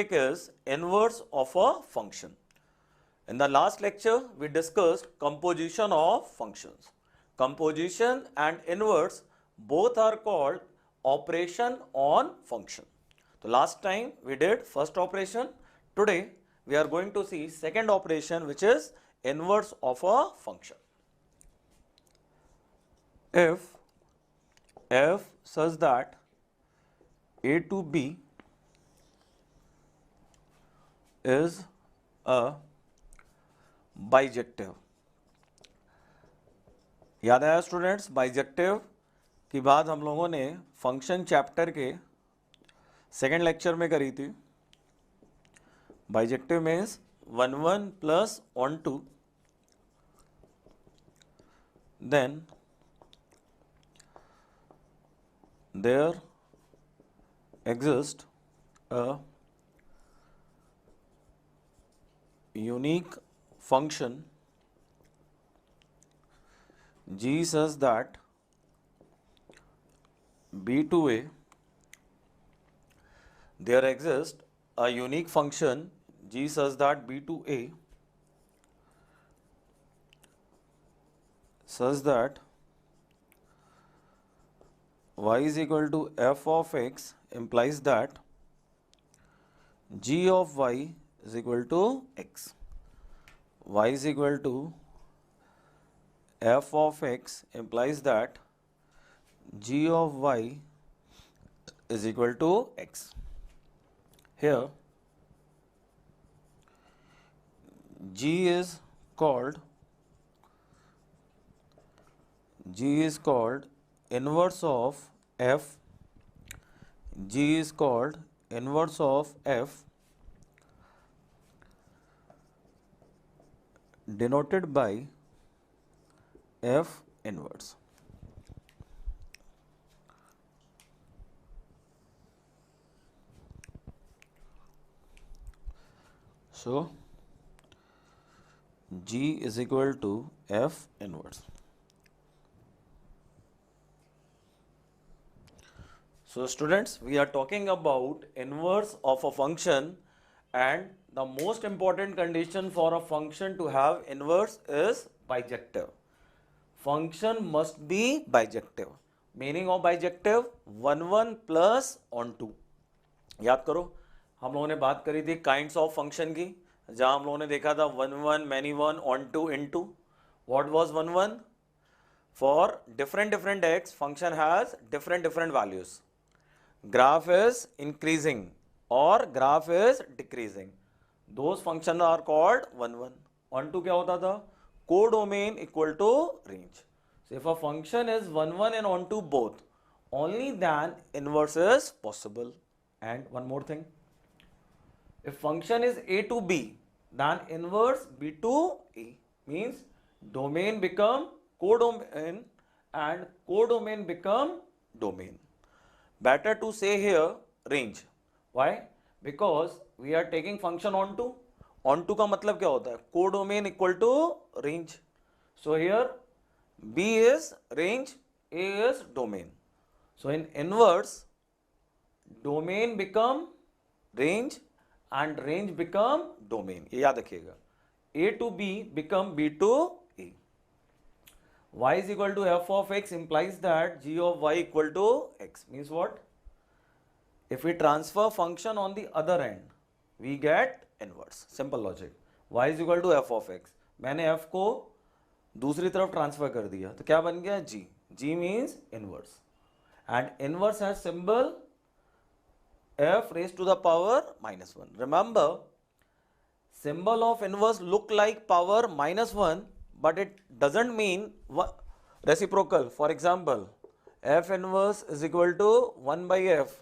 topic is inverse of a function. In the last lecture, we discussed composition of functions. Composition and inverse both are called operation on function. So last time we did first operation. Today we are going to see second operation, which is inverse of a function. If f such that a to b is a bijective. याद आया students? Bijective की बात हम लोगों ने function chapter के second lecture में करी थी. Bijective means 1 plus onto, then there exist a unique function g such that b to a, there exists a unique function g such that b to a such that y is equal to f of x implies that g of y is equal to x. Y is equal to f of x implies that g of y is equal to x. Here g is called inverse of f. G is called inverse of f, denoted by f inverse. So g is equal to f inverse. So students, we are talking about inverse of a function, and the most important condition for a function to have inverse is bijective. Function must be bijective. Meaning of bijective 1 plus on 2. याद करो, हम लोगों ने बात करी थी kinds of function की, जहां हम लोगों ने देखा था 1 many 1 on 2 into. What was 1? For different x, function has different values. Graph is increasing or graph is decreasing. Those functions are called 1. On 2 क्या होता था? Codomain equal to range. So if a function is 1 and on 2 both, only then inverse is possible. And one more thing, if function is a to b, then inverse b to a, means domain become codomain and codomain become domain. Better to say here range. Why? Because we are taking function onto. Onto का मतलब क्या होता है? Codomain equal to range. So here B is range, A is domain. So in inverse, domain become range and range become domain. ये याद रखिएगा. A to B become B to A. Y is equal to f of x implies that g of y equal to x. Means what? If we transfer function on the other end, we get inverse. Simple logic. Y is equal to f of x. मैंने f को दूसरी तरफ transfer कर दिया तो क्या बन गया? g. g means inverse. And inverse has symbol f raised to the power -1. Remember, symbol of inverse look like power -1, but it doesn't mean reciprocal. For example, f inverse is equal to 1 by f.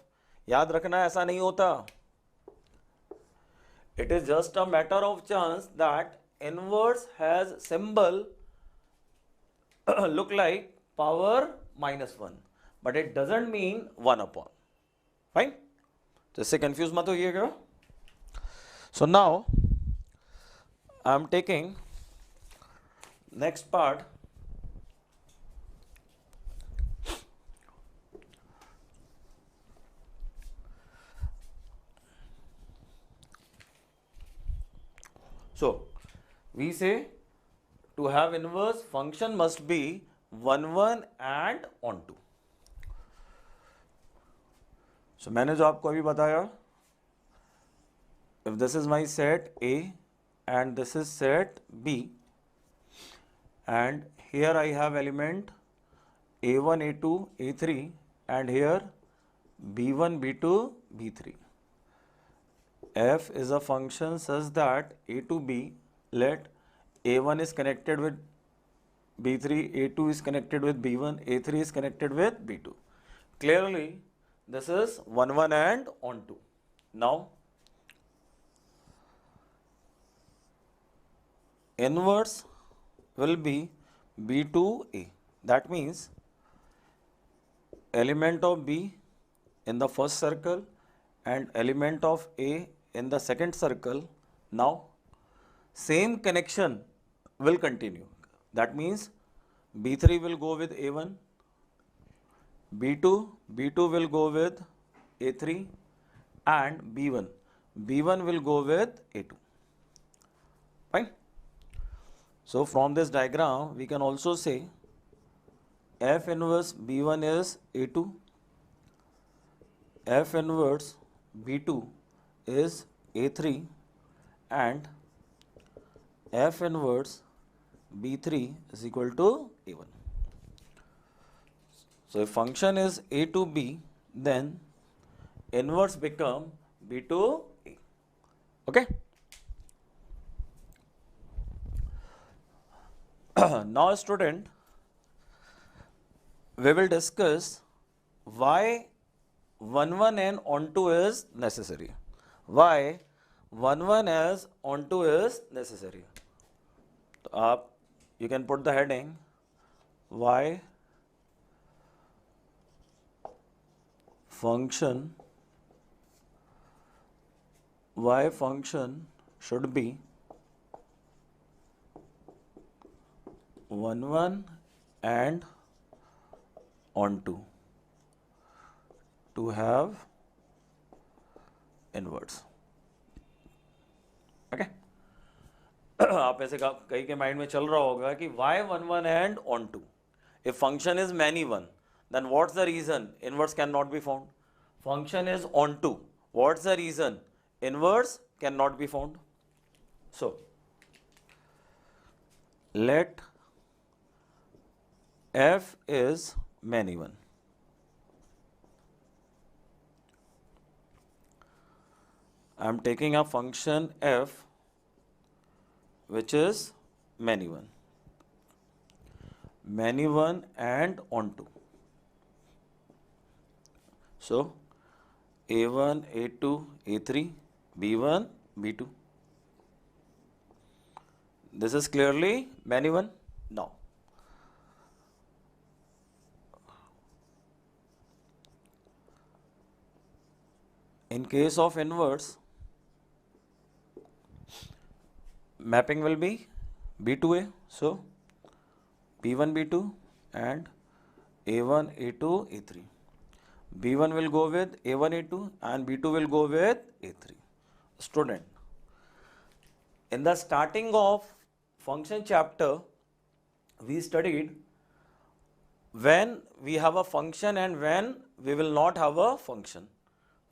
याद रखना, ऐसा नहीं होता. It is just a matter of chance that inverse has symbol look like power -1, but it doesn't mean 1 upon. Fine? तो इससे confuse मत होइएगा. So now I am taking next part. So we say to have inverse, function must be 1 1 and onto. So मैंने जो आपको अभी बताया, if this is my set A and this is set B, and here I have element A1, A2, A3, and here B1, B2, B3. F is a function such that A to B, let A1 is connected with B3, A2 is connected with B1, A3 is connected with B2. Clearly, this is 1 1 and onto. Now, inverse will be B2A. That means element of B in the first circle and element of A in the second circle. Now, same connection will continue. That means B3 will go with A1, B2 will go with A3, and B1 will go with A2. Fine. So from this diagram, we can also say F inverse B1 is A2, F inverse B2 is A3, and F inverse B3 is equal to A1. So if function is A to B, then inverse become B to A. Okay? Now student, we will discuss why 1 1 and onto is necessary. Why 1 1 as onto is necessary. So, you can put the heading why function should be 1 1 and onto to have inverse. Okay? आप ऐसे कई के mind में चल रहा होगा कि why 1 1 and onto? If function is many one, then what's the reason inverse cannot be found? Function is onto. What's the reason inverse cannot be found? So, let F is many one. I am taking a function F which is many one and onto. So, A1, A2, A3, B1, B2. This is clearly many one. Now, in case of inverse, mapping will be B2A. So, B1, B2 and A1, A2, A3. B1 will go with A1, A2 and B2 will go with A3. Student, in the starting of function chapter, we studied when we have a function and when we will not have a function.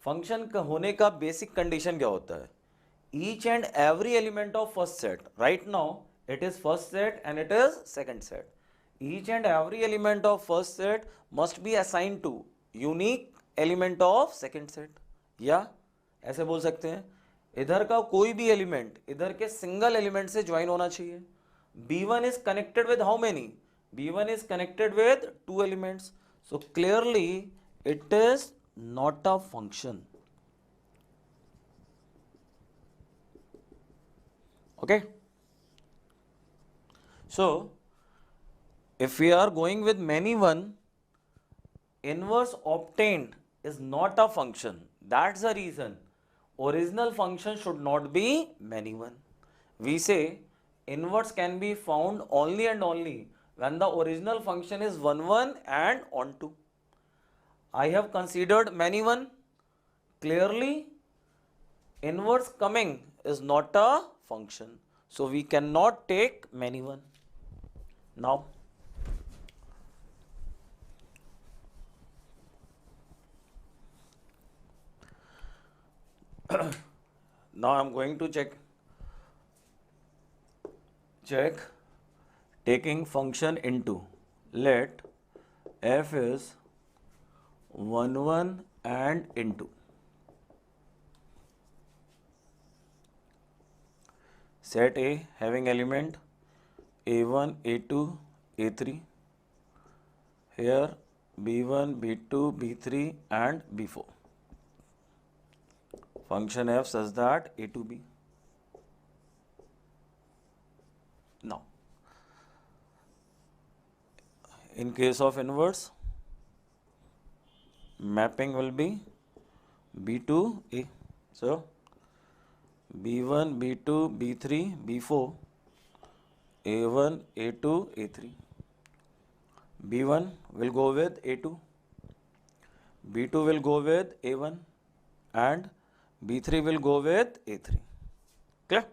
Function का होने का basic condition क्या होता है? Each and every element of first set, right now it is first set and it is second set. Each and every element of first set must be assign to unique element of second set. या ऐसे बोल सकते हैं, इधर का कोई भी element इधर के सिंगल एलिमेंट से ज्वाइन होना चाहिए. B1 is connected with how many? B1 is connected with two elements. So clearly it is not a function. Okay. So if we are going with many one, inverse obtained is not a function. That's the reason original function should not be many one. We say inverse can be found only and only when the original function is 1 1 and onto. I have considered many one. Clearly inverse coming is not a function. So we cannot take many one. Now I'm going to check taking function into. Let f is 1 1 and into. Set A having element a1, a2, a3. Here b1, b2, b3 and b4. Function f such that a to b. Now, in case of inverse, mapping will be b to a. So, b1, b2, b3, b4, a1, a2, a3. b1 will go with a2, b2 will go with a1 and b3 will go with a3. Clear?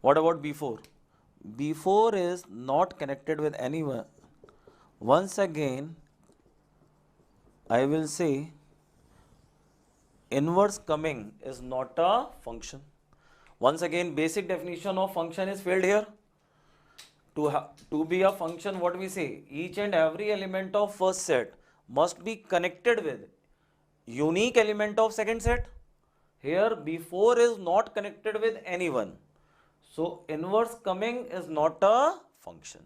What about b4? b4 is not connected with anyone. Once again, I will say inverse coming is not a function. Once again, basic definition of function is failed here. To be a function, what we say, each and every element of first set must be connected with unique element of second set. Here b4 is not connected with anyone. So inverse coming is not a function.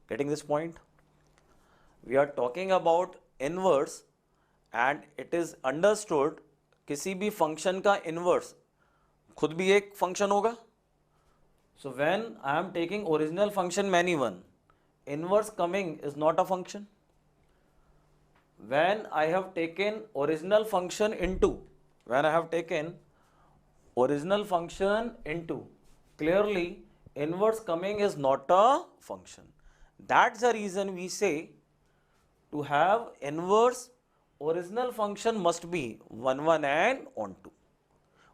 Getting this point? We are talking about inverse and it is understood किसी भी function का inverse खुद भी एक function होगा. So when I am taking original function many one, inverse coming is not a function. When I have taken original function into, clearly inverse coming is not a function. That's the reason we say to have inverse, original function must be 1 1 and onto.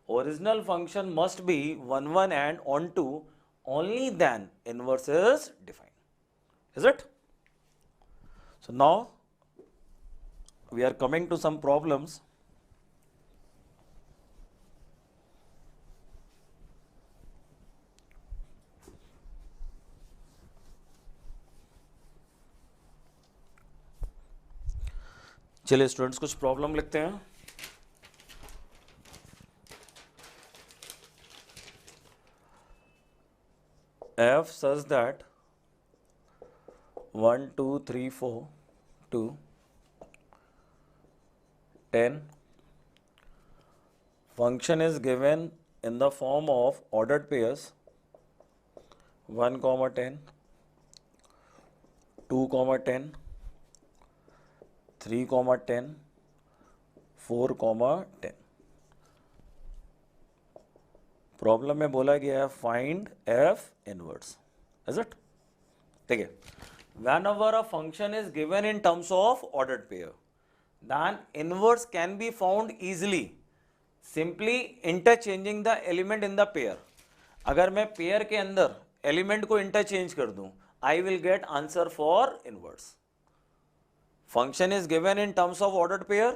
Original function must be 1 1 and onto, only then inverse is defined. Is it? So now we are coming to some problems. चलिए students कुछ problem लिखते हैं. F such that 1 2 3 4 2 10 function is given in the form of ordered pairs 1 comma 10 2 comma 10 3 comma 10 4 comma 10. Problem में बोला गया है find F inverse. Is it? ठीक है. whenever a function is given in terms of ordered pair, then inverse can be found easily simply interchanging the element in the pair. अगर मैं pair के अंदर एलिमेंट को इंटरचेंज कर दूं, I will get answer for inverse. Function is given in terms of ordered pair,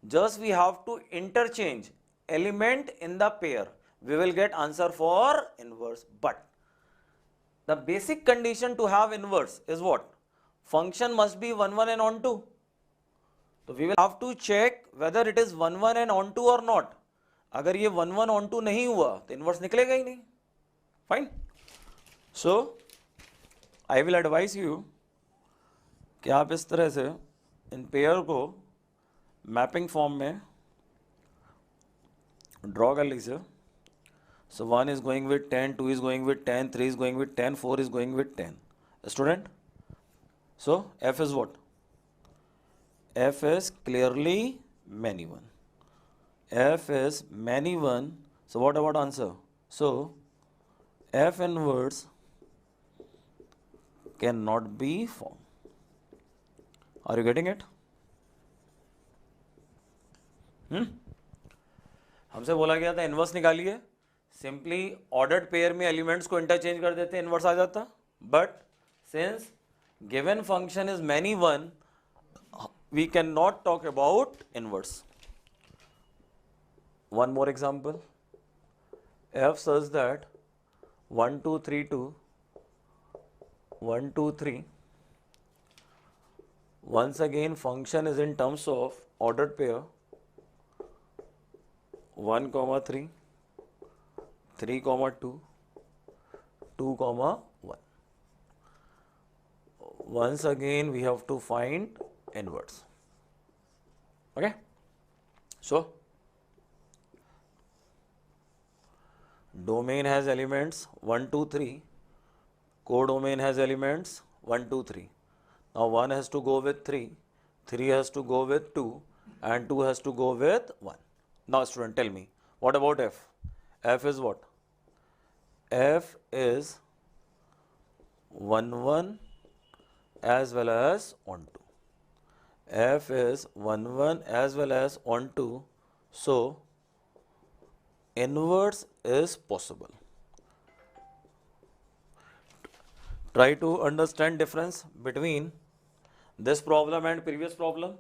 just we have to interchange element in the pair, we will get answer for inverse. But the basic condition to have inverse is what? Function must be 1 1 and onto. So we will have to check whether it is 1 1 and onto or not. अगर ये 1 1 onto नहीं हुआ तो inverse निकलेगा ही नहीं. Fine. So I will advise you कि आप इस तरह से इन पेयर को मैपिंग फॉर्म में ड्रॉ कर लीजिए. सो 1 is going with 10, 2 is going with 10, 3 is going with 10, 4 is going with 10. Student, so F is what? F is clearly many one. F is many one. So what about answer? So F inverse can not B form. Are you getting it? हमसे बोला गया था inverse निकालिए. Simply ordered pair में elements को interchange कर देते, inverse आ जाता. But since given function is many one, we cannot talk about inverse. One more example. F such that 1 2 3 2 1 2 3. Once again function is in terms of ordered pair 1 comma 3 3 comma 2 2 comma 1. Once again we have to find inverse. Okay, so domain has elements 1 2 3, codomain has elements 1 2 3. Now 1 has to go with 3, 3 has to go with 2, and 2 has to go with 1. Now student, tell me, what about f? F is what? F is 1 1 as well as on 2. F is 1 1 as well as on 2, so inverse is possible. Try to understand difference between this problem and previous problem.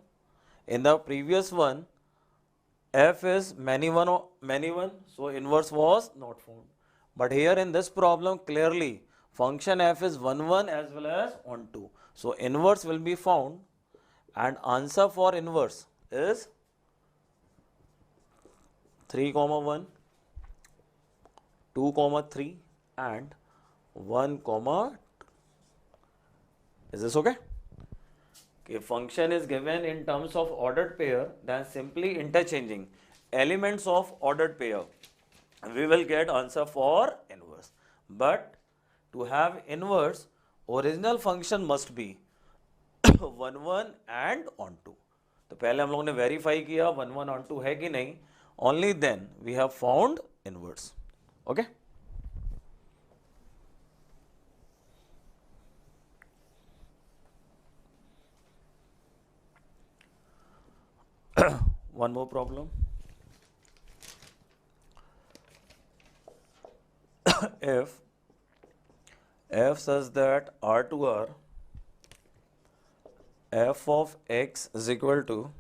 In the previous one, F is many one, so inverse was not found. But here in this problem, clearly function f is 1 1 as well as on 2, so inverse will be found. And answer for inverse is 3 comma 1, 2 comma 3, and 1 comma 2. Is this okay? If function is given in terms of ordered pair, then simply interchanging elements of ordered pair, we will get answer for inverse. But to have inverse, original function must be 1 1 and on 2. तो पहले हम लोगों ने verify किया 1 1 on 2 है कि नहीं, only then we have found inverse. Okay. One more problem. If f such that R to R f of x is equal to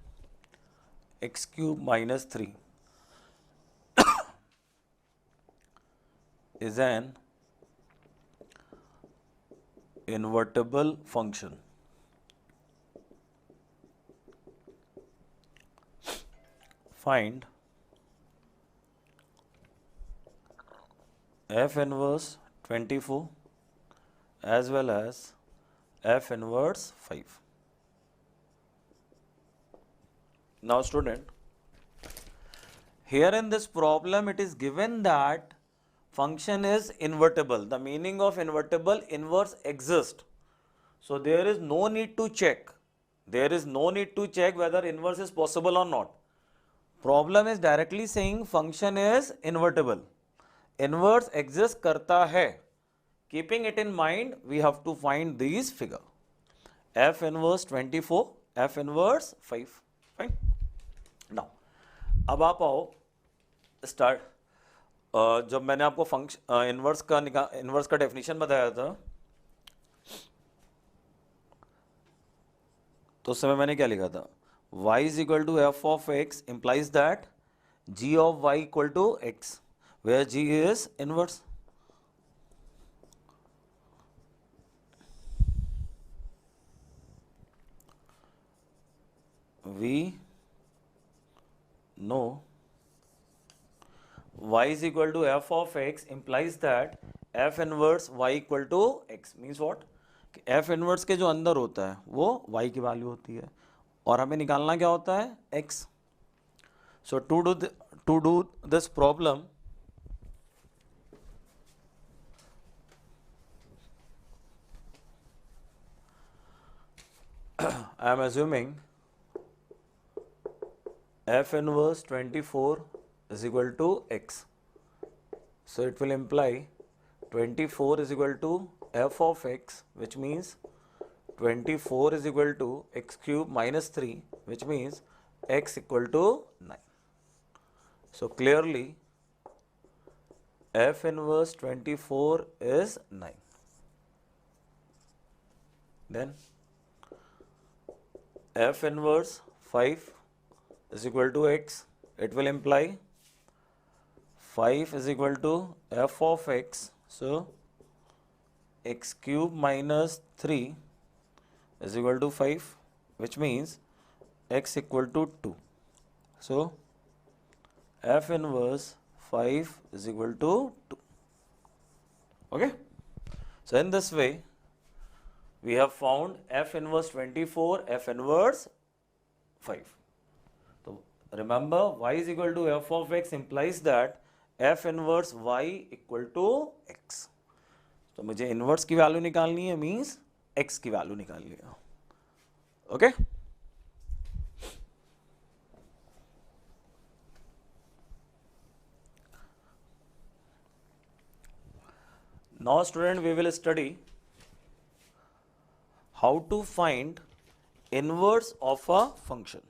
x cube minus 3 is an invertible function. Find f inverse 24 as well as f inverse 5. Now student, here in this problem it is given that function is invertible. The meaning of invertible, inverse exists. So there is no need to check. There is no need to check whether inverse is possible or not. Problem is directly saying function is invertible. Inverse exists karta hai. Keeping it in mind, we have to find these figure. F inverse 24, F inverse 5. Fine. Now, अब आप आओ start. जब मैंने आपको function inverse का definition बताया था, तो उस समय मैंने क्या लिखा था? y is equal to f of x implies that g of y equal to x, where g is inverse. We know y is equal to f of x implies that f inverse y equal to x means what? f inverse के जो अंदर होता है वो y की value होती है और हमें निकालना क्या होता है? x. So to do this problem, I am assuming f inverse 24 is equal to x. So it will imply 24 is equal to f of x, which means 24 is equal to x cube minus 3, which means x equal to 9. So clearly f inverse 24 is 9. Then f inverse 5 is equal to x. It will imply 5 is equal to f of x. So x cube minus 3 is equal to 5, which means x equal to 2. So f inverse 5 is equal to 2. Okay. So in this way, we have found f inverse 24, f inverse 5. So remember, y is equal to f of x implies that f inverse y equal to x. तो मुझे inverse की value निकालनी है, means x की value निकालनी है. Okay. Now student, we will study how to find inverse of a function.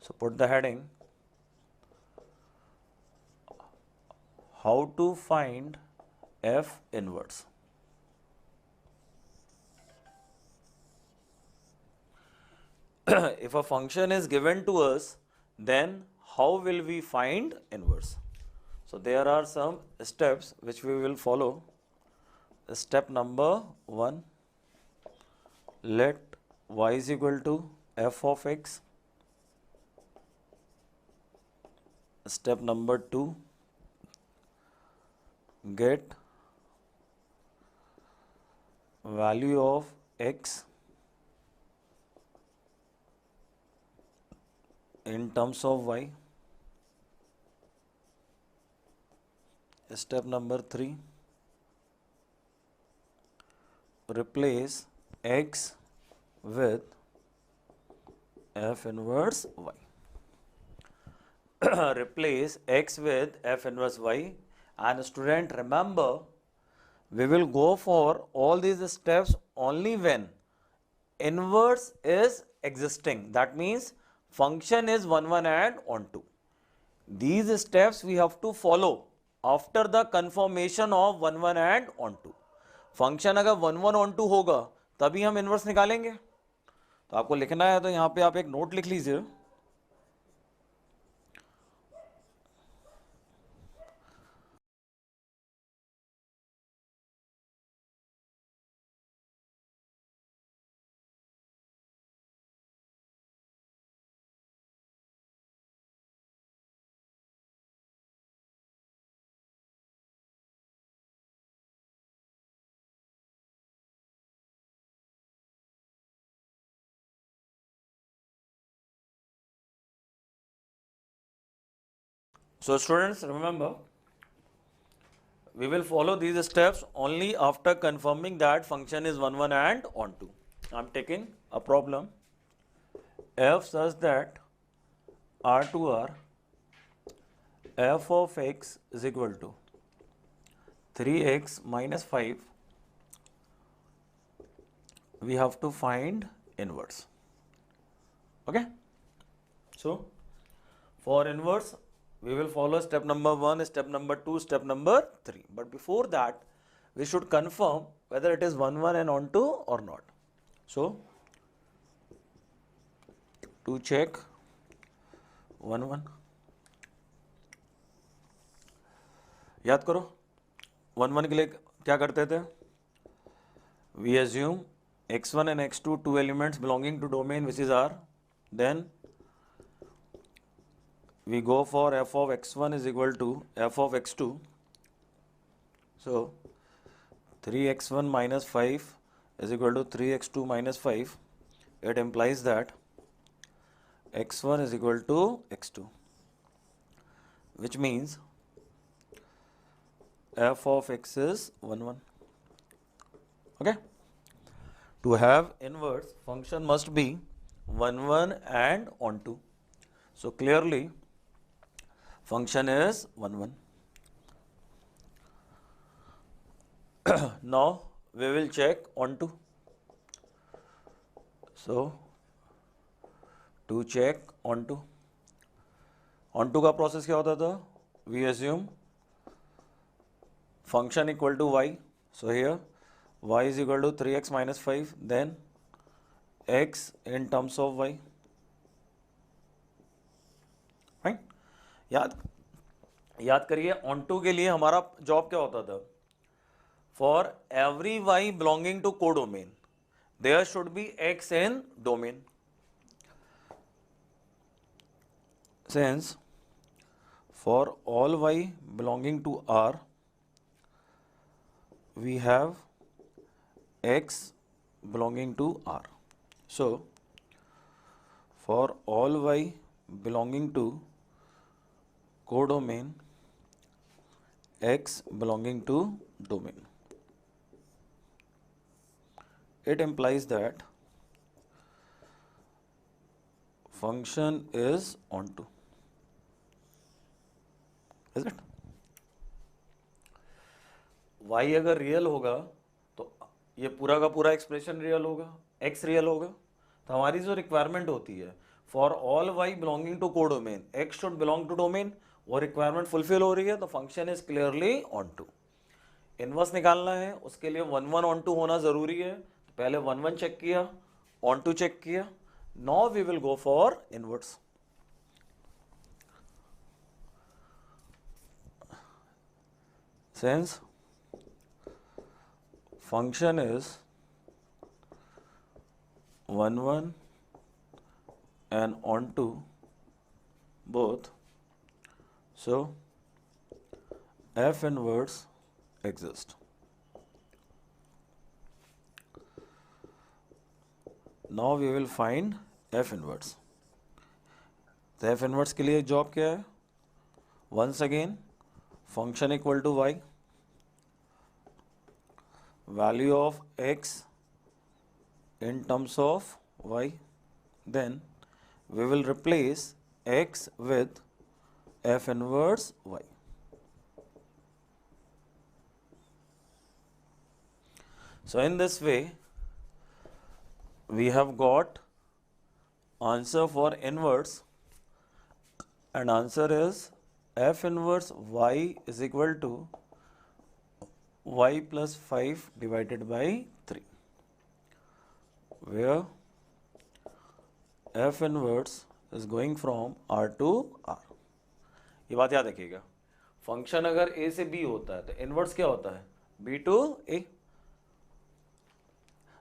So put the heading, how to find f inverse. If a function is given to us, then how will we find inverse? So there are some steps which we will follow. Step number 1, let y is equal to f of x. Step number 2, get value of x in terms of y. Step number 3, replace x with f inverse y. Replace x with f inverse y. And student, remember, we will go for all these steps only when inverse is existing. That means function is 1, 1 and onto. These steps we have to follow after the confirmation of 1, 1 and onto. Function अगर 1, 1 onto होगा तभी हम inverse निकालेंगे. तो आपको लिखना है, तो यहाँ पे आप एक नोट लिख लीजिए. So students, remember, we will follow these steps only after confirming that function is 1, 1 and onto. I'm taking a problem f such that R to R f of x is equal to 3x minus 5. We have to find inverse. Okay. So for inverse, we will follow step number 1, step number 2, step number 3. But before that, we should confirm whether it is 1, 1 and onto or not. So to check 1, 1, याद करो 1, 1 के लिए क्या करते थे? We assume x1 and x2 two elements belonging to domain which is R. Then we go for f of x1 is equal to f of x2. So 3x1 minus 5 is equal to 3x2 minus 5. It implies that x1 is equal to x2, which means f of x is 1, 1. Okay. To have inverse, function must be 1, 1 and onto. So clearly function is 1, 1. Now we will check onto. So to check onto का process क्या होता था? we assume function equal to y. So here y is equal to 3x minus 5, then x in terms of y. Fine. याद करिए on to के लिए हमारा job क्या होता था, for every y belonging to codomain there should be x in domain. Since for all y belonging to R we have x belonging to R. So for all y belonging to codomain, x belonging to domain, it implies that function is onto. Is it? y अगर real होगा तो ये पूरा का पूरा expression real होगा, x real होगा. तो हमारी जो रिक्वायरमेंट होती है for all y belonging to codomain x should belong to domain, वो रिक्वायरमेंट फुलफिल हो रही है तो function is clearly onto. Inverse निकालना है उसके लिए 1 1 ऑन टू होना जरूरी है. तो पहले 1 1 चेक किया, ऑन टू चेक किया. Now we will go for inverse. Since function is 1 1 and onto both, so f inverse exists. Now we will find f inverse. तो f inverse के लिए जॉब क्या है? Once again function equal to y, value of x in terms of y, then we will replace x with f inverse y. So in this way we have got answer for inverse, and answer is f inverse y is equal to y plus 5 divided by 3, where f inverse is going from R to R. ये बात याद रखिएगा, function अगर a से b होता है तो inverse क्या होता है? b to a.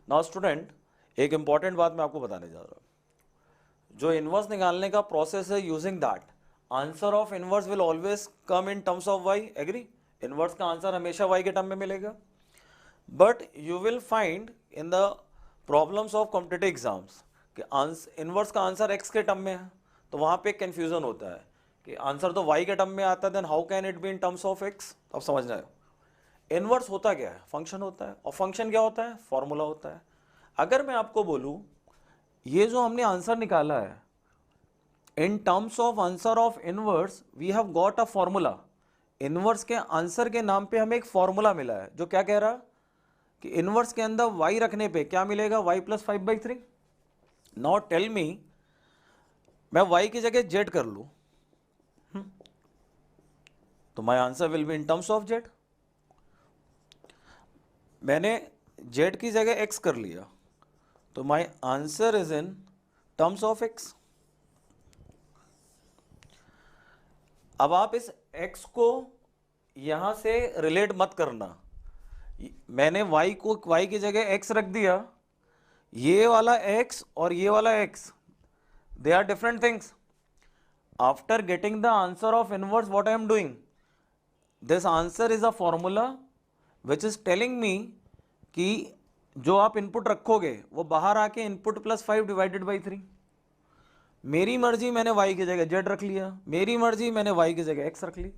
Now student, एक इंपॉर्टेंट बात मैं आपको बताने जा रहा हूँ. जो इनवर्स निकालने का प्रोसेस है, using that answer of inverse will always come in terms of y. Agree? Inverse का आंसर हमेशा y के टर्म में मिलेगा. But you will find in the problems of competitive exams कि इनवर्स का आंसर x के term में है, तो वहाँ पे कंफ्यूजन होता है कि आंसर तो y के टर्म में आता है, then how can it be in terms of x. अब समझना है इनवर्स होता क्या है? फंक्शन होता है. और फंक्शन क्या होता है? फॉर्मूला होता है. अगर मैं आपको बोलूँ ये जो हमने आंसर निकाला है, in terms of answer of inverse we have got a formula. Inverse के आंसर के नाम पे हमें एक फॉर्मूला मिला है जो क्या कह रहा कि इनवर्स के अंदर y रखने पे क्या मिलेगा? y plus 5/3. Now tell me, मैं y की जगह z कर लूं तो my answer will be in terms of z. मैंने z की जगह x कर लिया तो my answer is in terms of x. अब आप इस x को यहां से रिलेट मत करना. मैंने y को y की जगह x रख दिया, ये वाला x और ये वाला x they are different things. After getting the answer of inverse what I am doing, this answer is a formula which is telling me कि जो आप इनपुट रखोगे वो बाहर आके इनपुट प्लस 5 डिवाइडेड बाई 3. मेरी मर्जी मैंने y की जगह z रख लिया, मेरी मर्जी मैंने y की जगह x रख ली.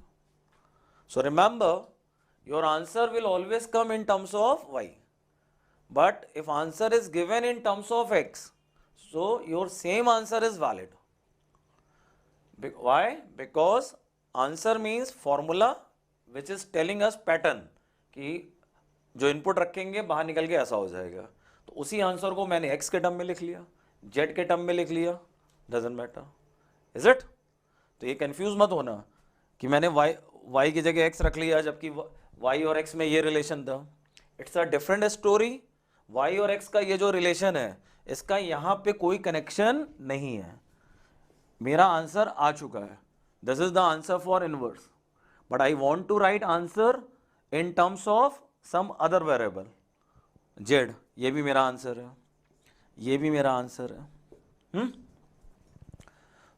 So remember your answer will always come in terms of y, but if answer is given in terms of x, so your same answer is valid. Why? Because answer means formula which is telling us pattern कि जो input रखेंगे बाहर निकल के ऐसा हो जाएगा. तो उसी आंसर को मैंने x के टर्म में लिख लिया, z के टर्म में लिख लिया, डजंट मैटर. Is it? तो ये कंफ्यूज मत होना कि मैंने y की जगह x रख लिया जबकि y और x में ये रिलेशन था। It's a different story. y और x का ये जो रिलेशन है इसका यहाँ पे कोई कनेक्शन नहीं है। मेरा आंसर आ चुका है, this is the answer for inverse, but I want to write answer in terms of some other variable z। ये भी मेरा आंसर है, ये भी मेरा आंसर है।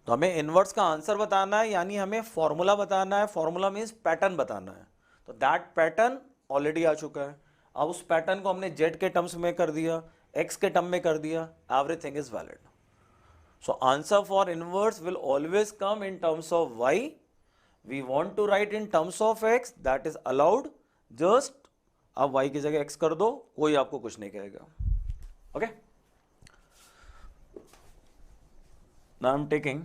तो हमें इनवर्स का आंसर बताना है, यानी हमें फॉर्मूला बताना है। फॉर्मूला मीन्स पैटर्न बताना है। तो दैट पैटर्न ऑलरेडी आ चुका है। अब उस पैटर्न को हमने z के टर्म्स में कर दिया, x के टर्म में कर दिया, everything is valid. So answer for inverse will always come in terms of y। We want to write in terms of x, that is allowed. Just आप y की जगह x कर दो, कोई आपको कुछ नहीं कहेगा। Okay, now I'm taking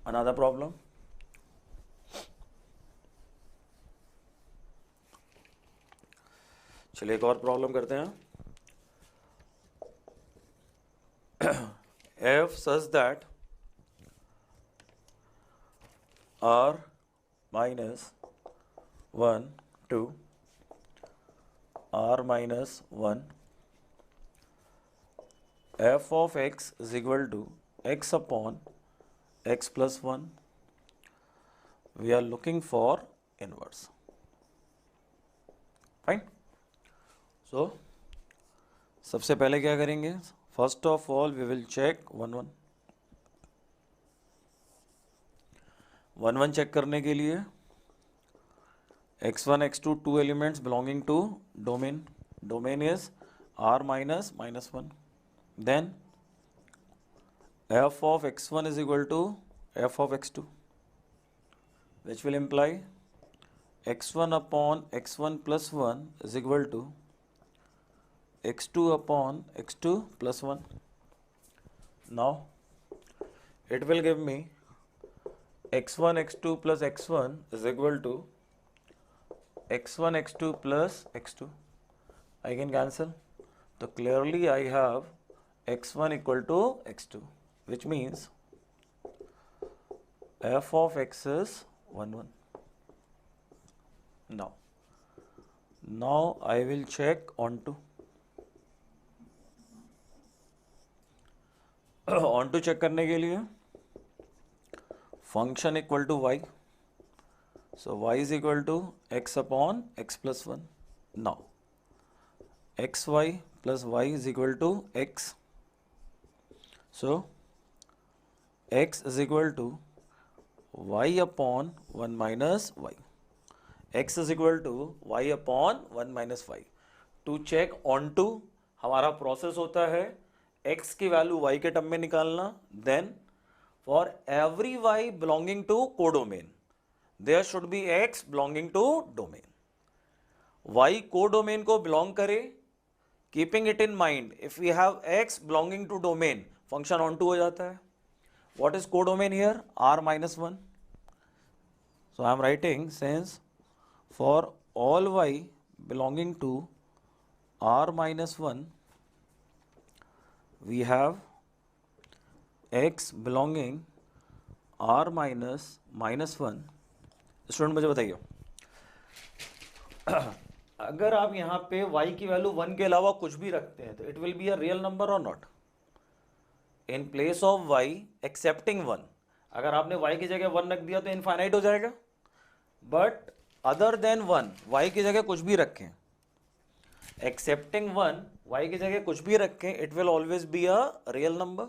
another problem. चलिए एक और प्रॉब्लम करते हैं। f such that r minus 1 to r minus 1 f of x is equal to x upon x plus 1. We are looking for inverse. Fine. So सबसे पहले क्या करेंगे? First of all we will check 1 1 check करने के लिए x1 x2 two elements belonging to domain. Domain is r minus minus 1. Then f of x1 is equal to f of x2, which will imply x1 upon x1 plus 1 is equal to x2 upon x2 plus 1. Now it will give me x1 x2 plus x1 is equal to x1 x2 plus x2. I can cancel. So clearly I have x1 equal to x2, which means f of x is 1 1. Now I will check onto onto check करने के लिए function equal to y, so y is equal to x upon x plus 1. Now xy plus y is equal to x, so x is equal to y upon 1 minus y. x is equal to y upon 1 minus y. To check onto हमारा process होता है x की value y के term में निकालना, then for every y belonging to codomain there should be x belonging to domain. y codomain को belong करे, keeping it in mind, if we have x belonging to domain function onto हो जाता है। What is codomain here? r minus 1. So I am writing since for all y belonging to r minus 1 we have x belonging r minus minus 1. Student मुझे बताइए, अगर आप यहाँ पे y की वैल्यू 1 के अलावा कुछ भी रखते हैं तो it will be a real number और not? In place of y excepting 1, अगर आपने y की जगह 1 रख दिया तो इनफाइनाइट हो जाएगा। बट अदर देन 1 y की जगह कुछ भी रखें, एक्सेप्टिंग 1 y की जगह कुछ भी रखें, it will always be a real number.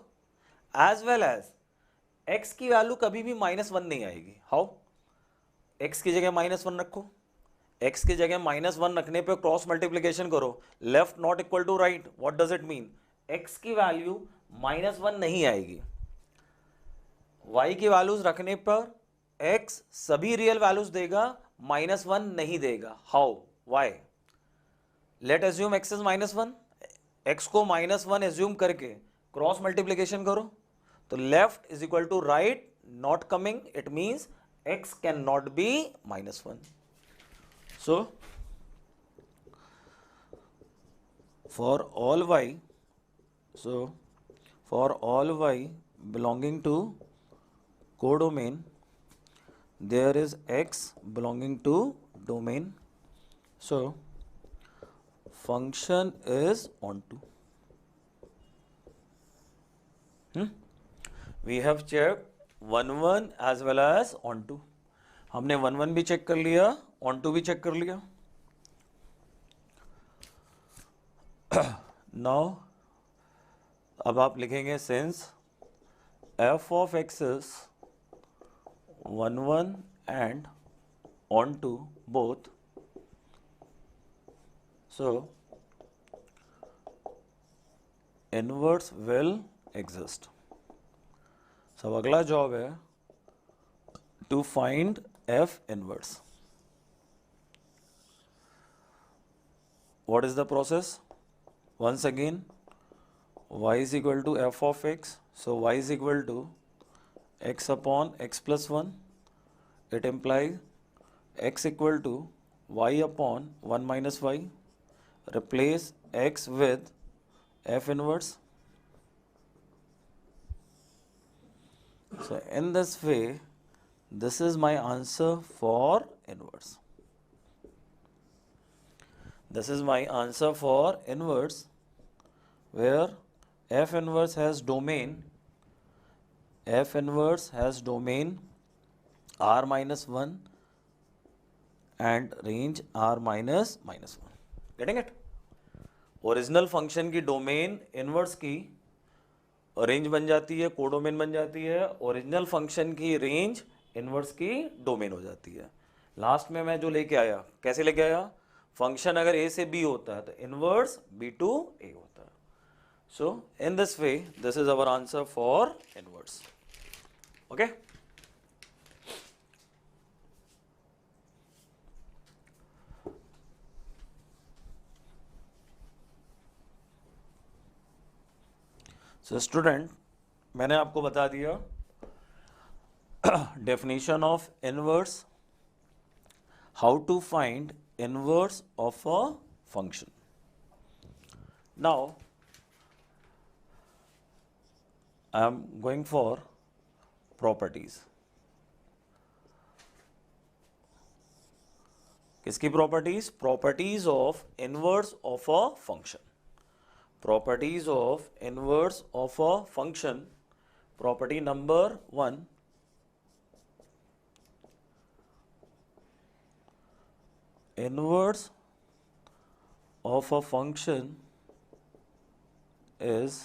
As well as x की वैल्यू कभी भी -1 नहीं आएगी। हाउ? x की जगह -1 रखो, x की जगह -1 रखने पे क्रॉस मल्टीप्लीकेशन करो, left not equal to right. What does it mean? x की वैल्यू -1 नहीं आएगी। y की वैल्यूज रखने पर x सभी रियल वैल्यूज देगा, -1 नहीं देगा। How? Why? Let assume x is -1, x को -1 एज्यूम करके क्रॉस मल्टीप्लीकेशन करो, तो left is equal to right not coming, it means x can not be -1. So for all y belonging to codomain, there is x belonging to domain, so function is onto. We have checked 1 1 as well as onto. हमने 1 1 भी check कर लिया, onto भी check कर लिया. Now अब आप लिखेंगे since f of x is 1 1 and onto both, so inverse will exist. So अगला जॉब है to find f inverse. What is the process? Once again, y is equal to f of x, so y is equal to x upon x plus 1. It implies x equal to y upon 1 minus y. Replace x with f inverse. So in this way, this is my answer for inverse. This is my answer for inverse, where f inverse has domain, r minus 1 and range r minus minus 1. Getting it? Original function की domain inverse की range बन जाती है, codomain बन जाती है. Original function की range inverse की डोमेन हो जाती है. लास्ट में मैं जो लेके आया, कैसे लेके आया? फंक्शन अगर ए से बी होता है तो इनवर्स बी टू ए होता है. So in this way this is our answer for inverse. Okay, so student, मैंने आपको बता दिया definition of inverse, how to find inverse of a function. Now I am going for properties. किसकी properties? Properties of inverse of a function. Properties of inverse of a function. Property number 1, inverse of a function is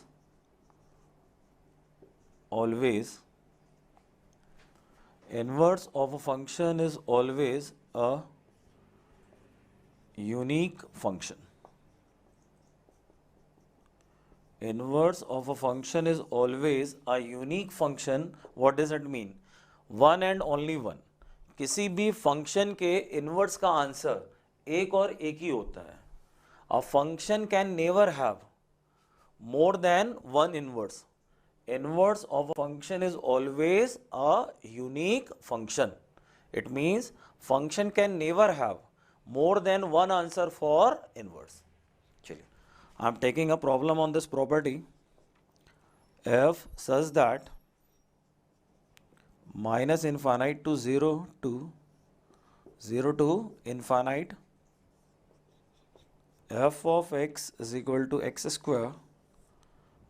always a unique function. Inverse of a function is always a unique function. What does it mean? One and only one. किसी भी function के inverse का answer एक और एक ही होता है. A function can never have more than one inverse. Inverse of a function is always a unique function. It means function can never have more than one answer for inverse. चलिए, I am taking a problem on this property. F such that minus infinite to 0 to infinite f of x is equal to x square,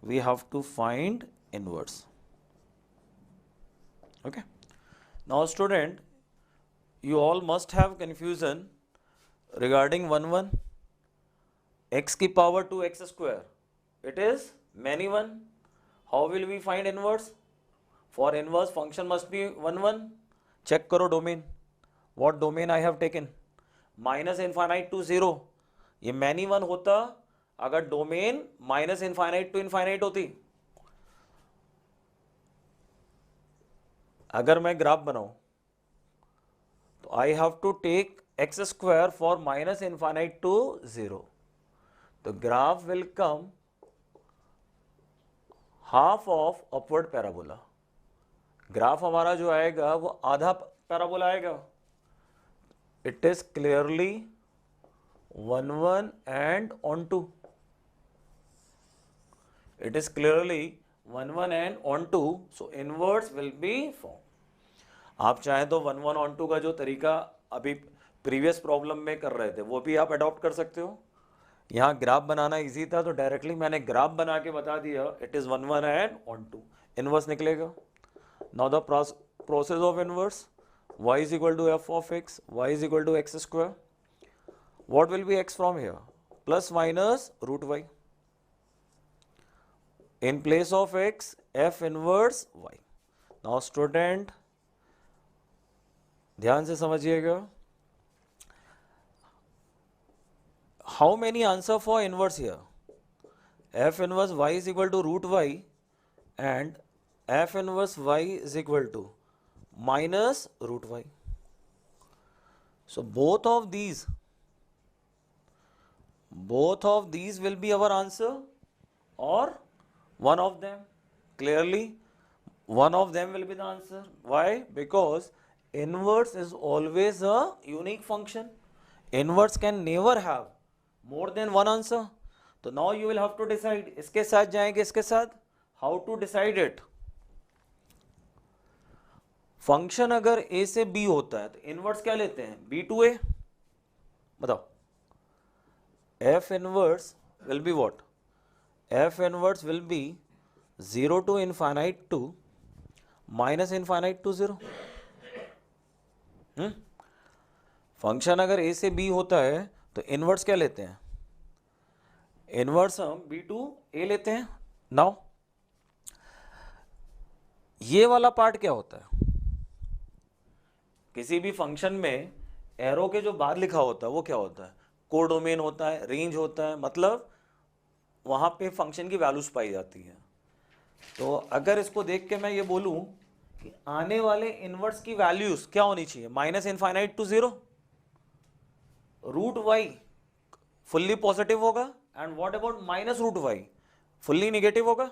we have to find inverse. Okay. Now student, you all must have confusion regarding 1 1. x की power to x square, it is many 1. How will we find inverse? For inverse function must be 1 1. Check करो domain. What domain I have taken? Minus infinite to 0. ये many 1 होता अगर domain minus infinite to infinite होती. अगर मैं graph बनाऊं तो I have to take x square for minus infinite to 0. The graph will come half of upward parabola. Graph हमारा जो आएगा वो आधा पैराबोला आएगा. It is clearly 1 1 and onto. It is clearly 1 1 and onto. So inverse will be formed. आप चाहें तो 1 1 on 2 का जो तरीका अभी प्रीवियस प्रॉब्लम में कर रहे थे वो भी आप अडॉप्ट कर सकते हो। यहाँ ग्राफ बनाना इजी था तो डायरेक्टली मैंने ग्राफ बना के बता दिया, it is 1 1 and on 2, inverse निकलेगा। Now the process of inverse, y is equal to f of x, y is equal to x square. What will be x from here? Plus minus root y. In place of x, f inverse y. Now student, ध्यान से समझिएगा, how many answer for inverse here? f inverse y is equal to root y and f inverse y is equal to minus root y. So both of these will be our answer or one of them. Clearly one of them will be the answer. Why? Because inverse is always a unique function. Inverse can never have more than one answer. So now you will have to decide, इसके साथ जाएंगे इसके साथ, how to decide it. Function अगर a से b होता है तो इनवर्स क्या लेते हैं, b to a, बताओ। f inverse will be what? f inverse will be 0 to infinite to minus infinite to 0. Function अगर a से b होता है तो इनवर्स क्या लेते हैं, इनवर्स हम b to a लेते हैं। नाउ ये वाला पार्ट क्या होता है, किसी भी फंक्शन में एरो के जो बाद लिखा होता है वो क्या होता है, कोडोमेन होता है, रेंज होता है, मतलब वहां पे फंक्शन की वैल्यूज पाई जाती है। तो अगर इसको देख के मैं ये बोलूं कि आने वाले इनवर्स की वैल्यूज क्या होनी चाहिए, minus infinite to 0, root Y fully positive होगा and what about minus root Y fully negative होगा।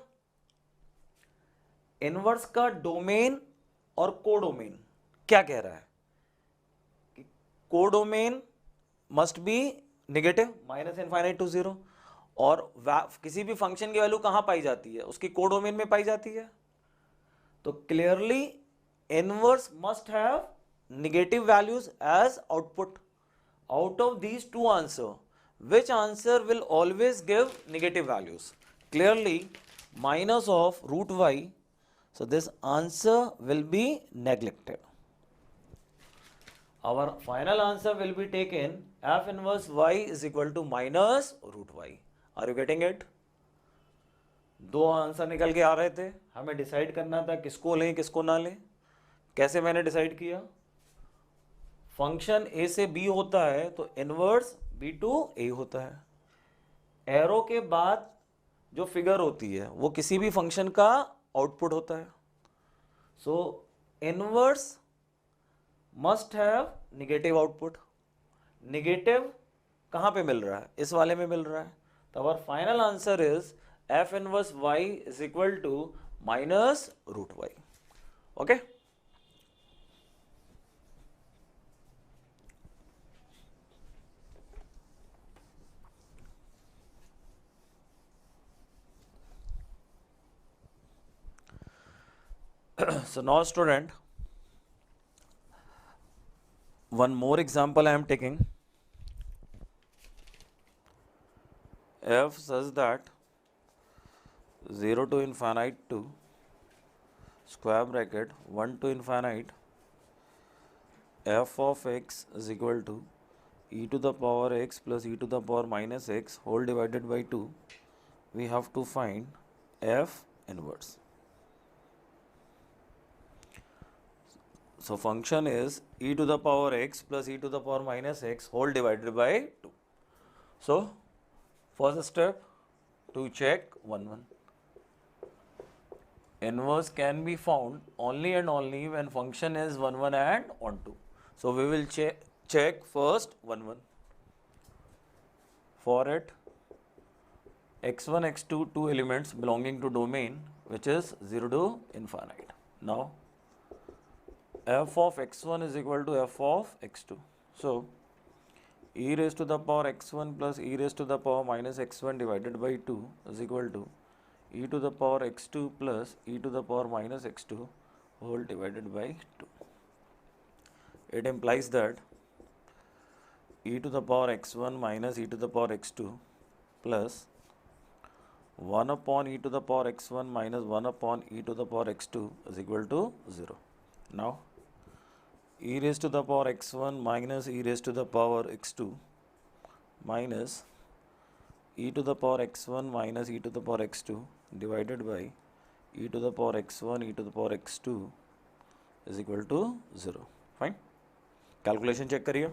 इनवर्स का डोमेन और कोडोमेन क्या कह रहा है कि codomain must be negative minus infinite to 0, और किसी भी फंक्शन की वैल्यू कहां पाई जाती है, उसकी कोडोमेन में पाई जाती है। तो clearly inverse must have negative values as output. Out of these two answer which answer will always give negative values? Clearly minus of root y, so this answer will be neglected. Our final answer will be taken f inverse y is equal to minus root y. Are you getting it? दो answer निकल के आ रहे थे, हमें decide करना था किसको लें किसको ना लें। कैसे मैंने डिसाइड किया, फंक्शन a से b होता है तो इनवर्स b to a होता है। एरो के बाद जो फिगर होती है वो किसी भी फंक्शन का आउटपुट होता है। सो inverse must have negative output. Negative कहाँ पे मिल रहा है, इस वाले में मिल रहा है। तो our final answer is f inverse y is equal to minus root y. Okay, so now student, one more example I am taking. F such that 0 to infinite to square bracket 1 to infinite f of x is equal to e to the power x plus e to the power minus x whole divided by 2. We have to find f inverse. So function is e to the power x plus e to the power minus x whole divided by 2. So first step, to check 1 1. Inverse can be found only and only when function is 1 1 and on 2. So we will check first 1 1. For it, x1 x2 two elements belonging to domain which is 0 to infinite. Now f of x1 is equal to f of x2. So e raised to the power x1 plus e raised to the power minus x1 divided by 2 is equal to e to the power x2 plus e to the power minus x2 whole divided by 2. it implies that e to the power x1 minus e to the power x2 plus 1 upon e to the power x1 minus 1 upon e to the power x2 is equal to 0. Now, e raised to the power x1 minus e raised to the power x2 minus e to the power x1 minus e to the power x2 divided by e to the power x1 e to the power x2 is equal to 0. Fine. Calculation check करिए.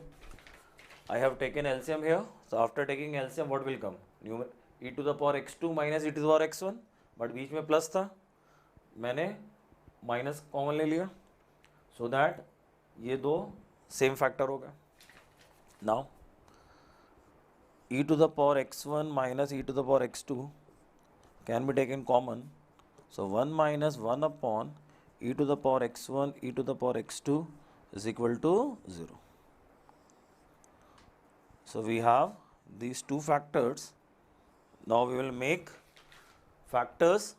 I have taken LCM here. So after taking LCM, what will come? E to the power x2 minus e to the power x1. But बीच में plus था, मैंने minus common ले लिया, so that ये दो same factor हो गए. Now e to the power x1 minus e to the power x2 can be taken common. So 1 minus 1 upon e to the power x1 e to the power x2 is equal to 0. So we have these two factors. Now we will make factors.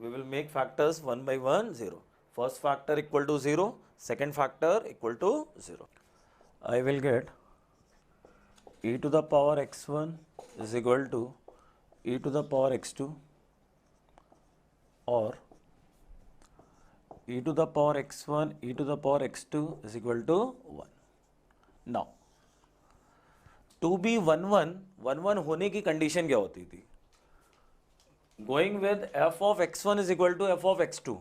We will make factors one by one 0. First factor equal to 0. Second factor equal to 0. I will get e to the power x1 is equal to e to the power x2 or e to the power x1 e to the power x2 is equal to 1. Now, to be 1 1 1 1 होने की condition क्या होती थी? Going with f of x1 is equal to f of x2.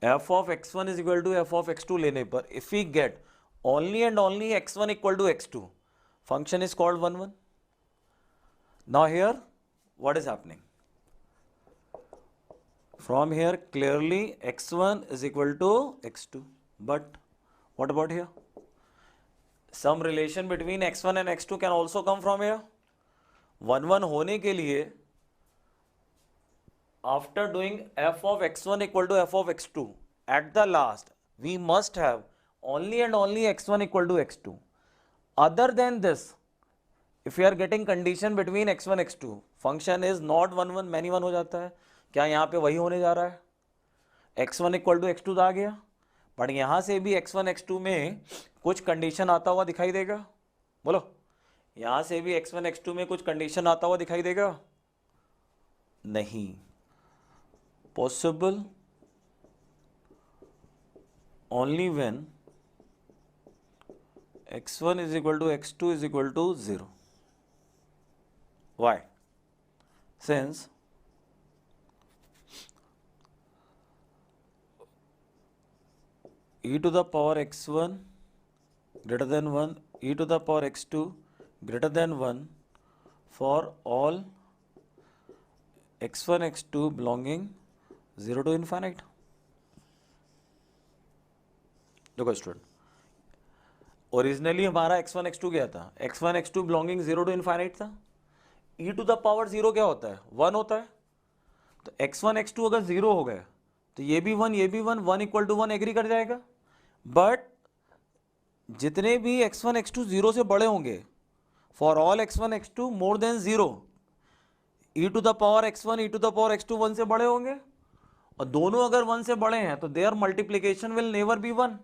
f of x1 is equal to f of x2 लेने पर if we get only and only x1 equal to x2, function is called 1 1. Now here what is happening? From here clearly x1 is equal to x2, but what about here? Some relation between x1 and x2 can also come from here. 1 1 होने के लिए after doing f of x1 equal to f of x2, at the last we must have only and only x1 equal to x2. Other than this, if we are getting condition between x1 x2, function is not 1 1 many 1 हो जाता है. क्या यहाँ पे वही होने जा रहा है? x1 equal to x2 आ गया, बट यहाँ से भी x1 x2 में कुछ कंडीशन आता हुआ दिखाई देगा. बोलो, यहाँ से भी x1 x2 में कुछ कंडीशन आता हुआ दिखाई देगा? नहीं. Possible only when x1 is equal to x2 is equal to 0. Why? Since e to the power x1 greater than 1, e to the power x2 greater than 1 for all x1 x2 belonging 0 to infinite. देखो student, originally हमारा x1 x2 क्या था? x1 x2 belonging 0 to infinite था. e to the power 0 क्या होता है? 1 होता है. तो x1 x2 अगर 0 हो गए तो ये भी 1 ये भी 1, 1 इक्वल टू 1 एग्री कर जाएगा. बट जितने भी x1 x2 0 से बड़े होंगे, for all x1 x2 more than 0, e to the power x1 e to the power x2 1 से बड़े होंगे, और दोनों अगर 1 से बड़े हैं तो their multiplication will never be 1.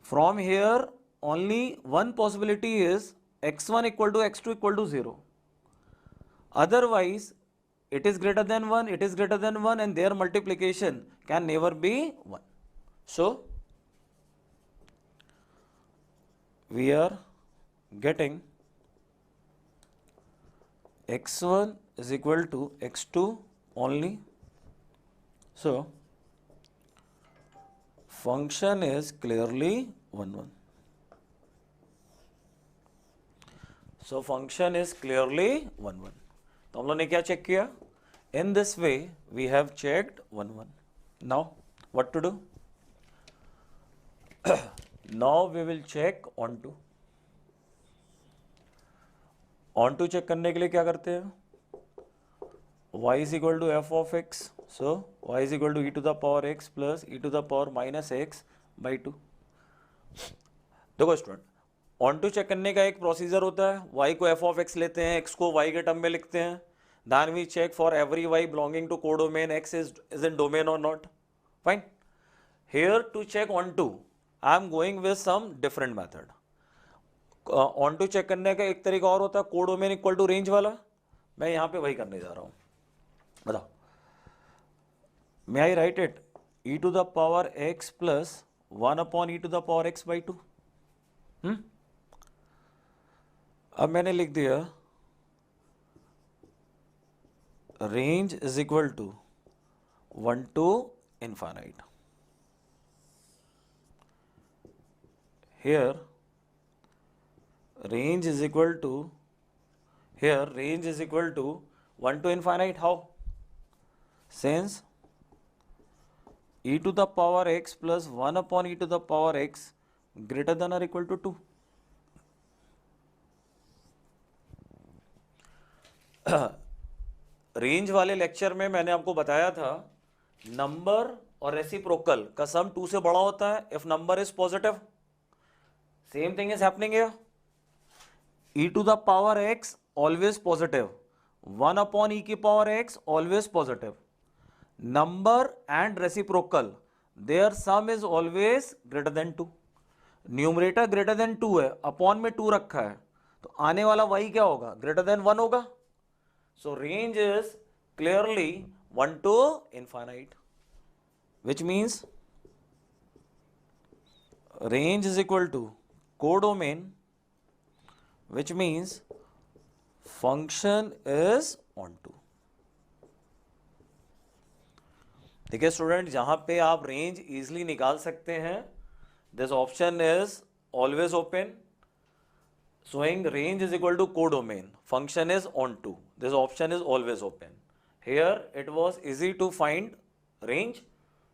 From here only one possibility is x1 equal to x2 equal to 0. Otherwise, it is greater than 1, it is greater than 1, and their multiplication can never be 1. So, we are getting x1 is equal to x2 only. So, function is clearly 1 1. So, function is clearly 1 1. तो हम लोग ने क्या check किया? In this way we have checked 1 1. Now what to do? Now we will check onto. Onto check करने के लिए क्या करते हैं? Y is equal to f of x. So y is equal to e to the power x plus e to the power minus x by 2. देखो student, on to check करने का एक प्रोसीजर होता है. y को f of x लेते हैं, x को y के टर्म में लिखते हैं. Then we check for every y belonging to codomain x is in domain or not. Fine. Here to check onto, I am going with some different method. Onto check करने का एक तरीका और होता है, कोडोमेन इक्वल टू रेंज वाला, मैं यहाँ पे वही करने जा रहा हूँ। बताओ, may I write it e to the power x plus 1 upon e to the power x by 2। अब मैंने लिख दिया range is equal to 1 to infinite। Here range is equal to 1 to infinite. How? Since e to the power x plus 1 upon e to the power x greater than or equal to 2. Range वाले lecture में मैंने आपको बताया था number और reciprocal का सम 2 से बड़ा होता है if number is positive. Same thing is happening here, e to the power x always positive, 1 upon e की power x always positive, number and reciprocal their sum is always greater than 2। Numerator greater than 2 है, upon में 2 रखा है, तो आने वाला y क्या होगा, ग्रेटर देन 1 होगा। सो range is clearly 1 to infinite, which means range is equal to codomain, which means function is onto। देखिए स्टूडेंट, जहां पे आप रेंज इजीली निकाल सकते हैं, this option is always open, showing range is equal to codomain, function is onto, this option is always open। here it was easy to find range,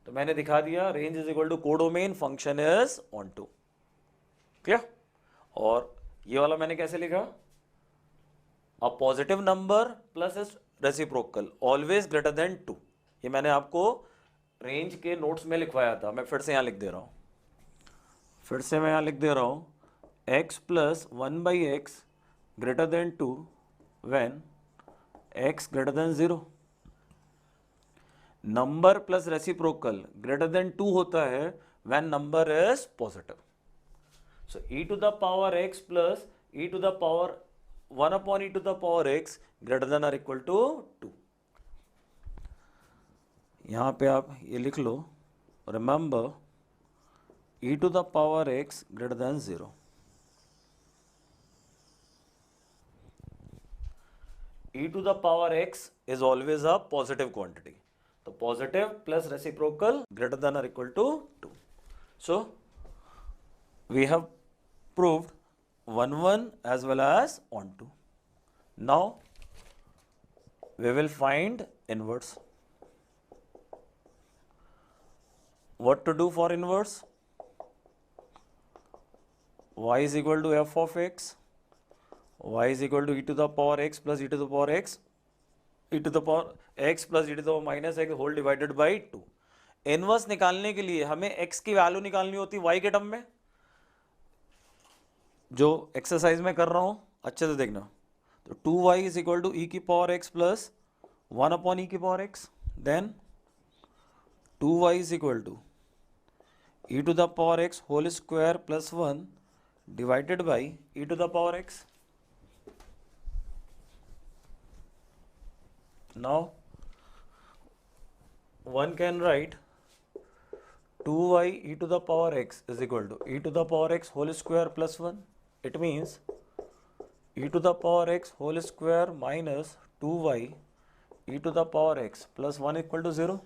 तो मैंने दिखा दिया range is equal to codomain, function is onto। Clear? और ये वाला मैंने कैसे लिखा, a positive number plus is reciprocal always greater than 2। ये मैंने आपको रेंज के नोट्स में लिखवाया था, मैं फिर से यहाँ लिख दे रहा हूँ, x plus 1 by X greater than 2 when x greater than 0। Number plus reciprocal greater than 2 होता है when number is positive. So e to the power x plus e to the power 1 upon e to the power x greater than और equal to 2। यहाँ पे आप ये लिख लो, remember e to the power x greater than 0। e to the power x is always a positive quantity, तो positive plus reciprocal greater than or equal to 2। so we have proved 1 1 as well as onto। now we will find inverse। what to do for inverse? y is equal to f of x, y is equal to e to the power x plus e to the power x, e to the power x plus e to the power minus x whole divided by 2। Inverse निकालने के लिए हमें x की value निकालनी होती है y के term में, जो एक्सरसाइज में कर रहा हूं अच्छे से देखना। तो 2y is equal to e की power x plus 1 upon e की power x, then 2y is equal to e to the power x whole square plus 1 divided by e to the power x। now one can write 2y e to the power x is equal to e to the power x whole square plus 1। it means e to the power x whole square minus 2y e to the power x plus 1 equal to 0।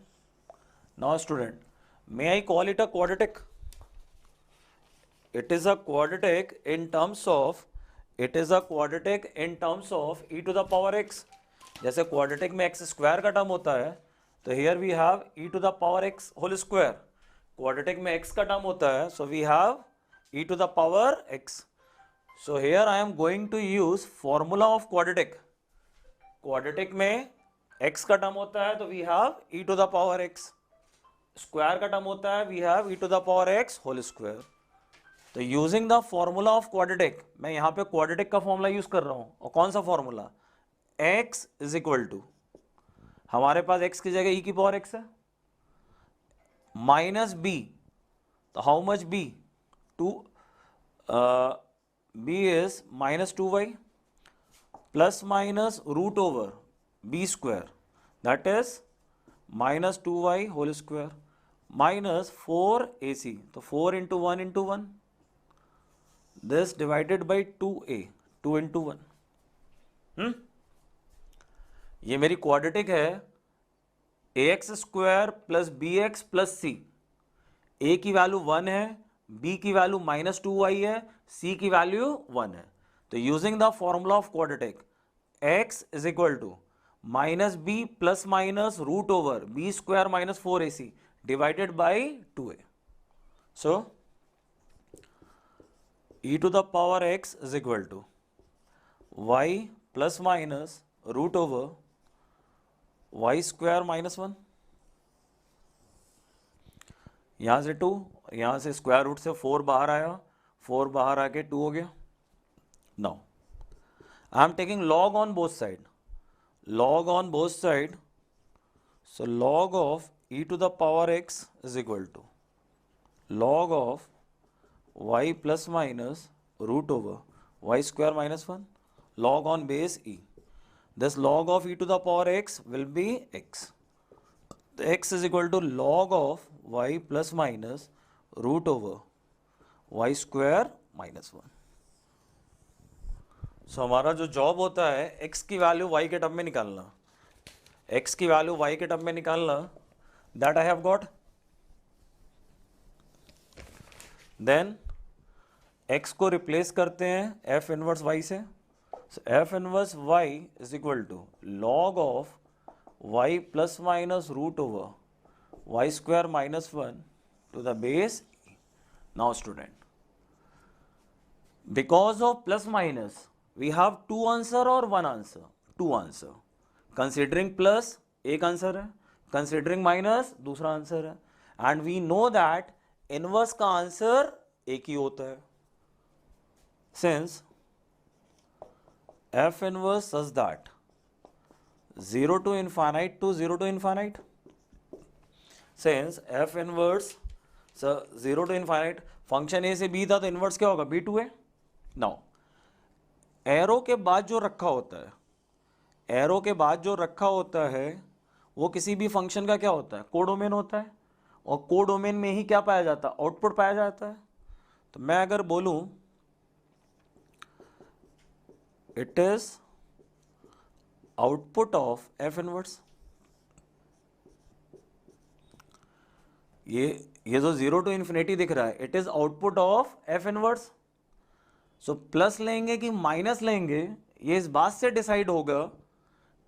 now student, may I call it a quadratic? it is a quadratic in terms of e to the power x। जैसे quadratic में x square का term होता है, तो here we have e to the power x whole square. Quadratic में x का term होता है, so we have e to the power x. So here I am going to use formula of quadratic. Quadratic में x का term होता है तो we have e to the power x, square का term होता है we have e to the power x whole square. तो using the formula of quadratic, मैं यहाँ पे क्वाड्रेटिक का फॉर्मूला यूज कर रहा हूँ, और कौन सा formula, x is equal to, हमारे पास x की जगह e की पावर x है, माइनस b, तो how much b, b is minus 2y plus minus root over b square, that is minus 2y whole square minus 4ac. तो 4 into 1 into 1, this divided by 2a, 2 into 1. ये मेरी quadratic है ax square plus b x plus c. a की value 1 है, b की value minus 2y है, c की value 1 है. तो using the formula of quadratic, x is equal to minus b plus minus root over b square minus 4ac divided by 2a. So e to the power x is equal to y plus minus root over y square minus 1. यहाँ से 2, यहाँ से square root से 4 बाहर आया, 4 बाहर आके 2 हो गया. Now I am taking log on both side. Log on both side, so log of e to the power x is equal to log of y plus minus root over y square minus 1 log on base e. This log of e to the power x will be x. The x is equal to log of y plus minus root over y square minus 1. So हमारा जो job होता है x की value y के term में निकालना, x की value y के टर्म में निकालना. That I have got. Then x को रिप्लेस करते हैं f इनवर्स y से. So f inverse y is equal to log of y plus minus root over y square minus 1 to the base. Now student, because of plus minus we have 2 answer और 1 answer. 2 answer. Considering plus एक answer है, considering minus दूसरा answer है. And we know that inverse का answer एक ही होता है. Since f inverse such that 0 to infinite to 0 to infinite, since f inverse so 0 to infinite, function a से b था तो इनवर्स क्या होगा, b2 है. नाउ एरो के बाद जो रखा होता है, एरो के बाद जो रखा होता है वो किसी भी फंक्शन का क्या होता है, कोडोमेन होता है. और कोडोमेन में ही क्या पाया जाता है, आउटपुट पाया जाता है. तो मैं अगर बोलूं it is output of F inverse, ये जो 0 टू इन्फिनिटी दिख रहा है it is output of F inverse. So plus लेंगे कि माइनस लेंगे ये इस बात से डिसाइड होगा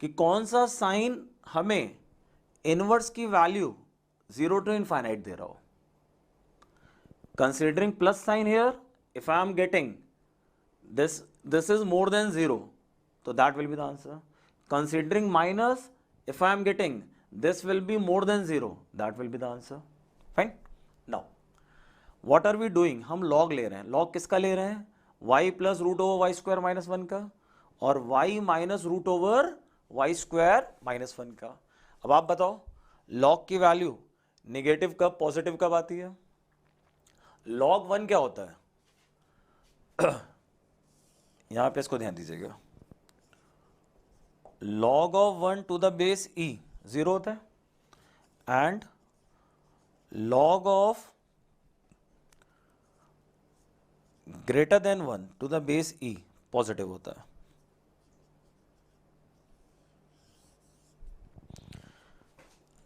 कि कौन सा साइन हमें इनवर्स की वैल्यू 0 टू इनफाइनाइट दे रहा हो. Considering plus sign here, if I am getting this is more than 0, so that will be the answer. Considering minus, if I am getting this will be more than 0, that will be the answer. Fine. Now what are we doing, हम log ले रहे हैं. log किसका ले रहे हैं, y plus root over y square minus 1 का और y minus root over y square minus 1 का. अब आप बताओ log की वैल्यू नेगेटिव कब पॉजिटिव कब आती है. log 1 क्या होता है यहां पे इसको ध्यान दीजिएगा. log of 1 to the base e 0 होता है and log of greater than 1 to the base e positive होता है.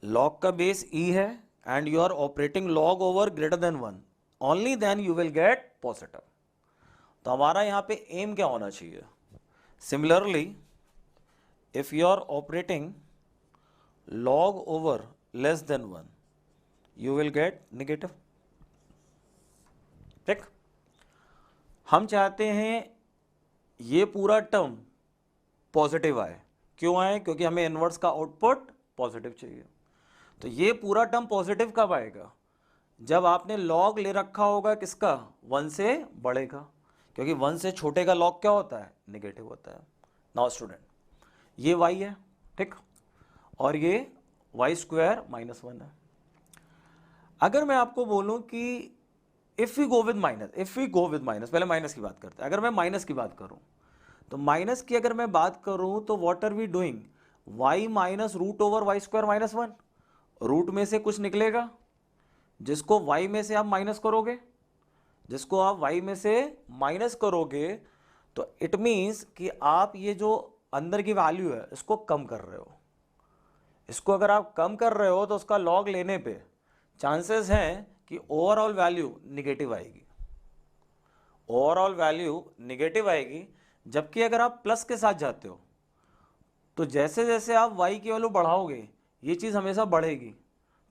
log का बेस e है and you are operating log over greater than 1, only then you will get positive. तो हमारा यहाँ पे एम क्या होना चाहिए. Similarly if you are operating log over less than 1 you will get negative. ठीक, हम चाहते हैं ये पूरा टर्म पॉजिटिव आए. क्यों आए, क्योंकि हमें इनवर्स का आउटपुट पॉजिटिव चाहिए. तो ये पूरा टर्म पॉजिटिव कब आएगा, जब आपने log ले रखा होगा किसका, 1 से बड़े का, क्योंकि 1 से छोटे का log क्या होता है, नेगेटिव होता है. नाउ स्टूडेंट, ये y है, ठीक, और ये y स्क्वायर माइनस 1 है. अगर मैं आपको बोलूं कि if we go with minus, पहले माइनस की बात करते हैं। अगर मैं माइनस की बात करूं, तो माइनस की अगर मैं बात करूं तो what are we doing, y minus root over y square minus 1। Root में से कुछ निकलेगा, जिसको y में से आप माइनस करोगे, जिसको आप y में से माइनस करोगे, तो इट मीन्स कि आप ये जो अंदर की वैल्यू है इसको कम कर रहे हो। इसको अगर आप कम कर रहे हो तो उसका लॉग लेने पे चांसेस हैं कि ओवरऑल वैल्यू निगेटिव आएगी, ओवरऑल वैल्यू निगेटिव आएगी। जबकि अगर आप प्लस के साथ जाते हो तो जैसे जैसे आप y की वैल्यू बढ़ाओगे ये चीज़ हमेशा बढ़ेगी,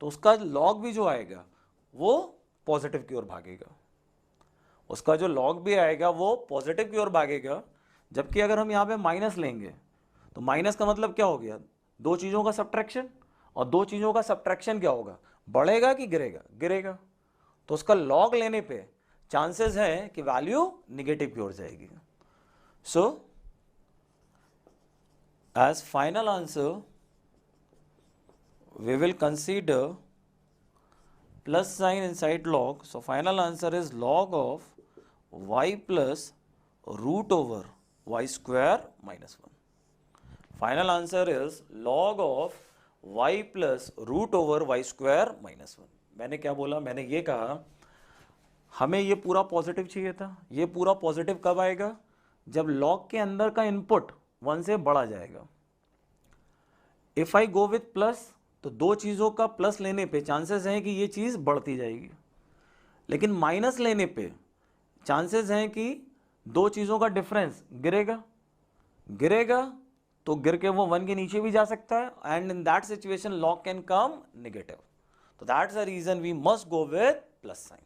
तो उसका लॉग भी जो आएगा वो पॉजिटिव की ओर भागेगा, उसका जो लॉग भी आएगा वो पॉजिटिव की ओर भागेगा। जबकि अगर हम यहाँ पे माइनस लेंगे तो माइनस का मतलब क्या हो गया, दो चीज़ों का सब्ट्रैक्शन, और दो चीज़ों का सब्ट्रैक्शन क्या होगा, बढ़ेगा कि गिरेगा, गिरेगा। तो उसका लॉग लेने पे चांसेस हैं कि वैल्यू निगेटिव की ओर जाएगी। So as final answer we will consider plus sign inside log. So final answer is log of y plus root over y square minus 1. Final answer is log of y plus root over y square minus 1. मैंने क्या बोला, मैंने ये कहा हमें ये पूरा positive चाहिए था। ये पूरा पॉजिटिव कब आएगा, जब लॉग के अंदर का इनपुट 1 से बढ़ा जाएगा। If I go with plus, तो दो चीज़ों का प्लस लेने पे चांसेस हैं कि ये चीज़ बढ़ती जाएगी, लेकिन माइनस लेने पे चांसेस हैं कि दो चीज़ों का डिफरेंस गिरेगा, गिरेगा तो गिर के वो 1 के नीचे भी जा सकता है, and in that situation log can come negative. तो that's the reason we must go with plus sign.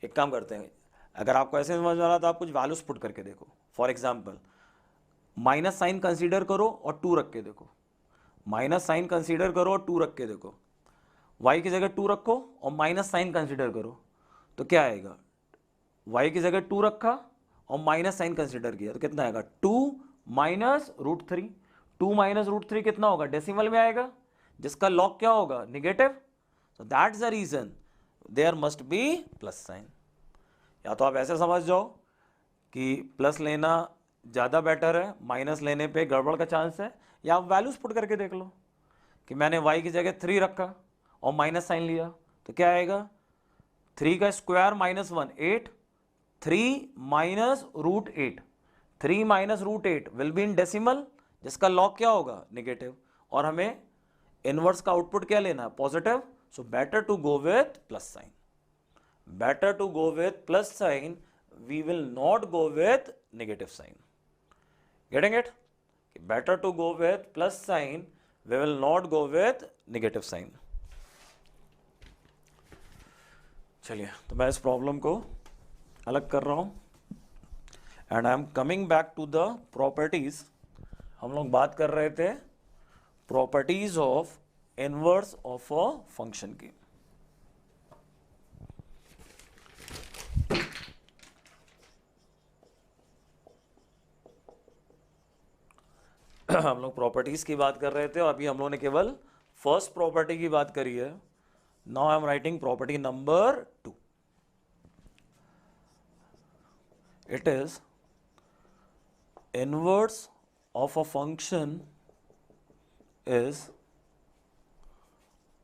एक काम करते हैं, अगर आपको ऐसे समझ में आ रहा तो आप कुछ वैल्यूज पुट करके देखो। For example minus sign consider करो और 2 रख के देखो, माइनस साइन कंसीडर करो और 2 रख के देखो, y की जगह 2 रखो और माइनस साइन कंसीडर करो, तो क्या आएगा, y की जगह 2 रखा और माइनस साइन कंसीडर किया तो कितना आएगा, 2 माइनस रूट 3। 2 माइनस रूट 3 कितना होगा, डेसिमल में आएगा, जिसका लॉग क्या होगा, negative. So that's the reason there must be plus sign. या तो आप ऐसे समझ जाओ कि प्लस लेना ज़्यादा बेटर है, माइनस लेने पे गड़बड़ का चांस है, या आप वैल्यूज पुट करके देख लो कि मैंने y की जगह 3 रखा और माइनस साइन लिया तो क्या आएगा, 3 का square minus 1 8, 3 minus root 8, 3 minus root 8 will be in decimal, जिसका लॉग क्या होगा, निगेटिव, और हमें इनवर्स का आउटपुट क्या लेना है, positive. So better to go with plus sign, better to go with plus sign, we will not go with negative sign. Getting it? Better to go with plus sign, we will not go with negative sign. चलिए, तो मैं इस problem को अलग कर रहा हूँ and I am coming back to the properties. हम लोग बात कर रहे थे properties of inverse of a function की। हम लोग प्रॉपर्टीज की बात कर रहे थे और अभी हम लोगों ने केवल फर्स्ट प्रॉपर्टी की बात करी है। Now I am writing property number 2। It is inverse of a function is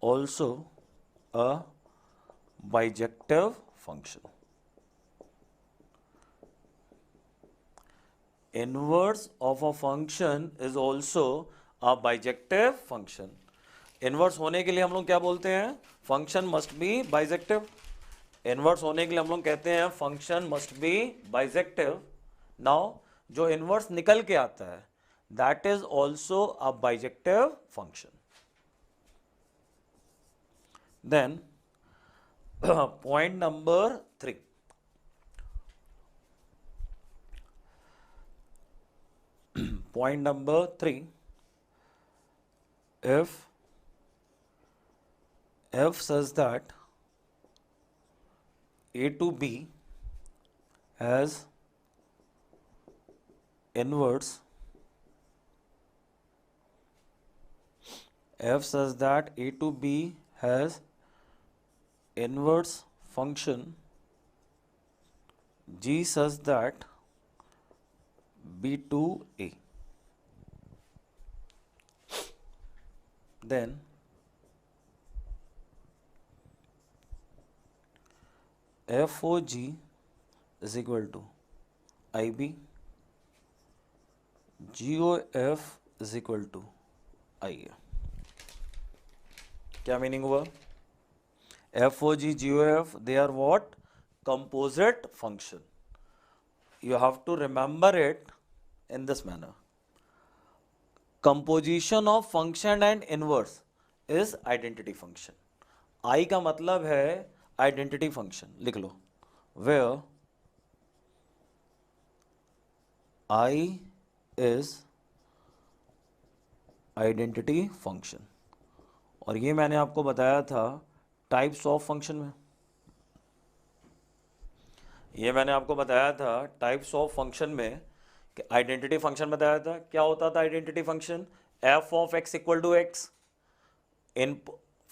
also a bijective function. Inverse of a function is also a bijective function. Inverse होने के लिए हम लोग क्या बोलते हैं, function must be bijective. Inverse होने के लिए हम लोग कहते हैं function must be bijective. Now जो इनवर्स निकल के आता है that is also a bijective function. Then point number 3. Point number 3, if f says that a to b has inverse, f says that a to b has inverse function G such that B2A. Then FOG is equal to IB, GOF is equal to IA. क्या meaning हुआ? FOG, GOF, they are what? Composite function. You have to remember it in this manner. Composition of function and inverse is identity function. I का मतलब है identity function. लिख लो. Where I is identity function. और ये मैंने आपको बताया था टाइप्स ऑफ फंक्शन में. ये मैंने आपको बताया था टाइप्स ऑफ फंक्शन में कि आइडेंटिटी फंक्शन बताया था. क्या होता था identity function? F of x equal to x, इन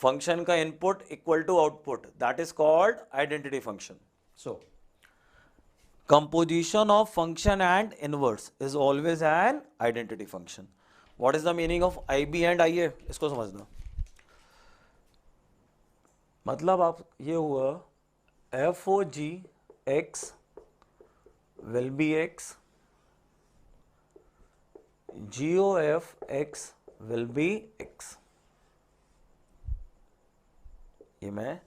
फंक्शन का input equal to output, that is called identity function. So composition of function and inverse is always an identity function. What is the meaning of IB and IA? इसको समझना. मतलब आप ये हुआ FOG x will be x, GOF x will be x. ये मैं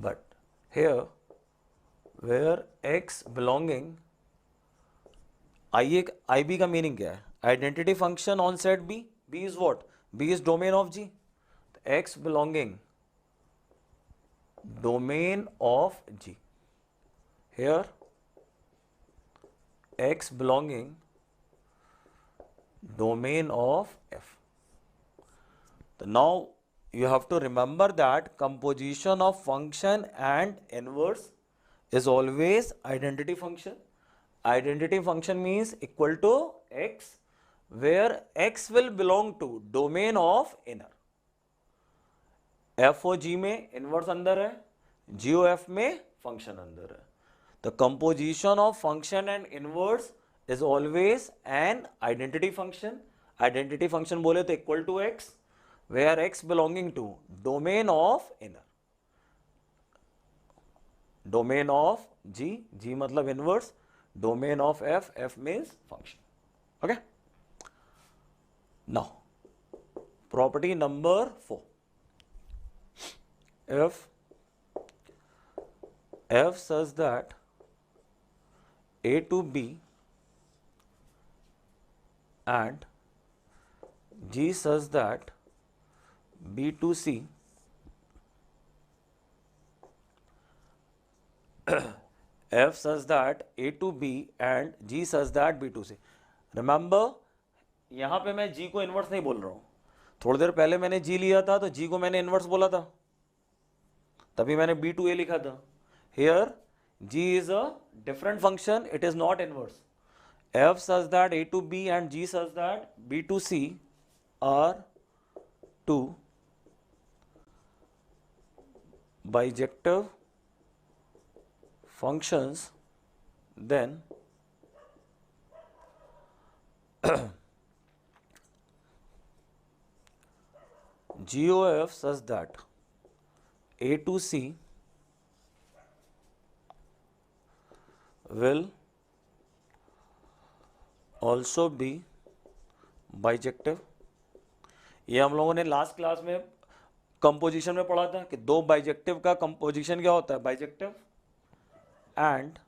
but here where x belonging IB का meaning क्या है? Identity function on set B. B is what? B is domain of G. X belonging domain of G. Here X belonging domain of F. So now you have to remember that composition of function and inverse is always identity function. Identity function means equal to x, where x will belong to domain of inner. FOG में inverse अंदर है, GOF में function अंदर है. The composition of function and inverse is always an identity function. Identity function बोले तो equal to x, where x belonging to domain of inner. Domain of G, G मतलब inverse, domain of F, F means function. Okay. Now, property number 4. If F such that A to B and G such that B to C, F such that A to B and G such that B to C. Remember, यहाँ पे मैं G को inverse नहीं बोल रहा हूँ. थोड़ी देर पहले मैंने G लिया था तो G को मैंने इनवर्स बोला था, तभी मैंने B to A लिखा था. Here G is a different function, it is not inverse. F such that A to B and G such that B to C are two bijective functions, then GOF such that A to C will also be bijective. ये हम लोगों ने last class में composition में पढ़ा था कि दो बाइजेक्टिव का कंपोजिशन क्या होता है? Bijective. And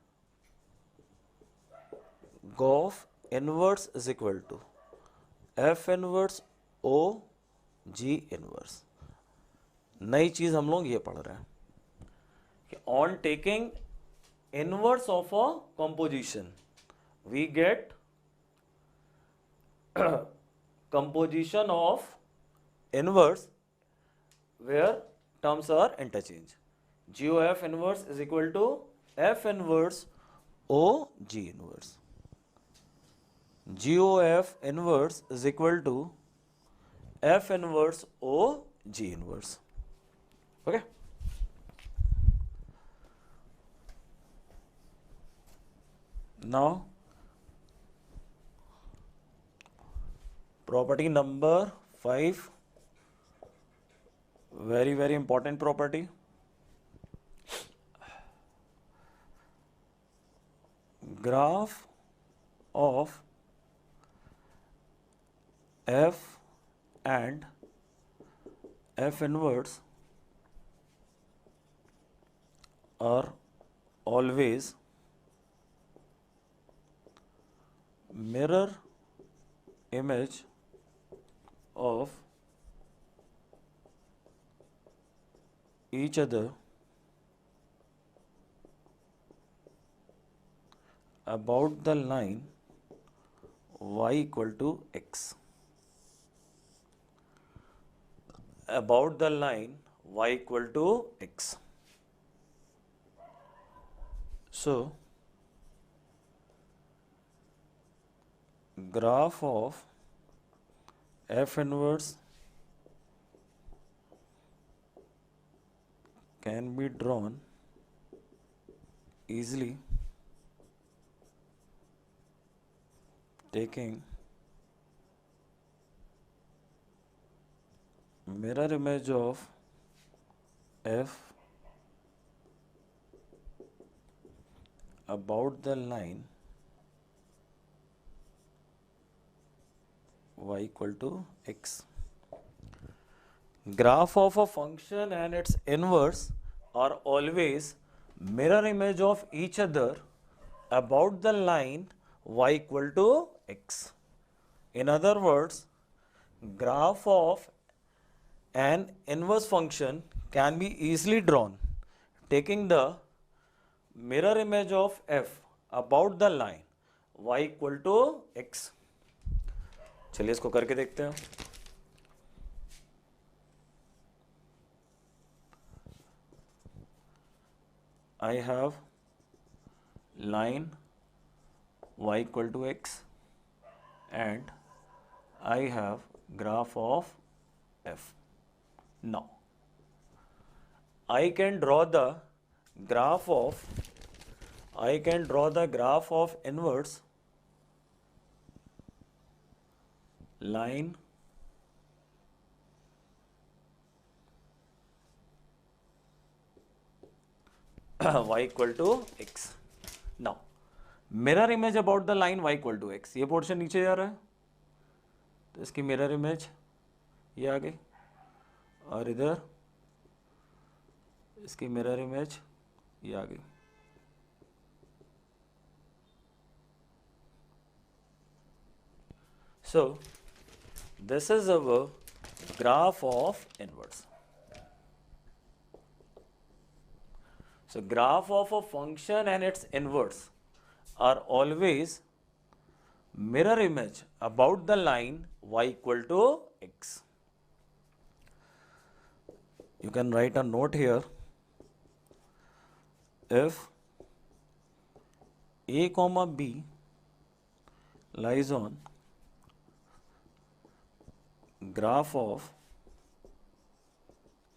GOF inverse is equal to F inverse O G inverse. नई चीज हम लोग ये पढ़ रहे हैं कि on taking inverse of a composition we get composition of inverse where terms are interchange. GOF inverse is equal to F inverse O G inverse. GOF inverse is equal to F inverse O G inverse. Okay. Now, property number 5, very, very important property. Graph of f and f inverse are always mirror image of each other about the line y equal to x. About the line y equal to x. So, graph of f inverse can be drawn easily taking mirror image of f about the line y equal to x. Graph of a function and its inverse are always mirror image of each other about the line y equal to x. In other words, graph of an inverse function can be easily drawn taking the mirror image of f about the line y equal to x. चलिए इसको करके देखते हैं. I have line y equal to x and I have graph of f. Now, I can draw the graph of inverse line y equal to x. Now, mirror image about the line y equal to x. ये portion नीचे जा रहा है तो इसकी mirror image ये आ गई और इधर इसकी मिरर इमेज ये आ गई. So, this is our graph of inverse. So, graph of a function and its inverse are always mirror image about the line y equal to x. You can write a note here. If a comma b lies on graph of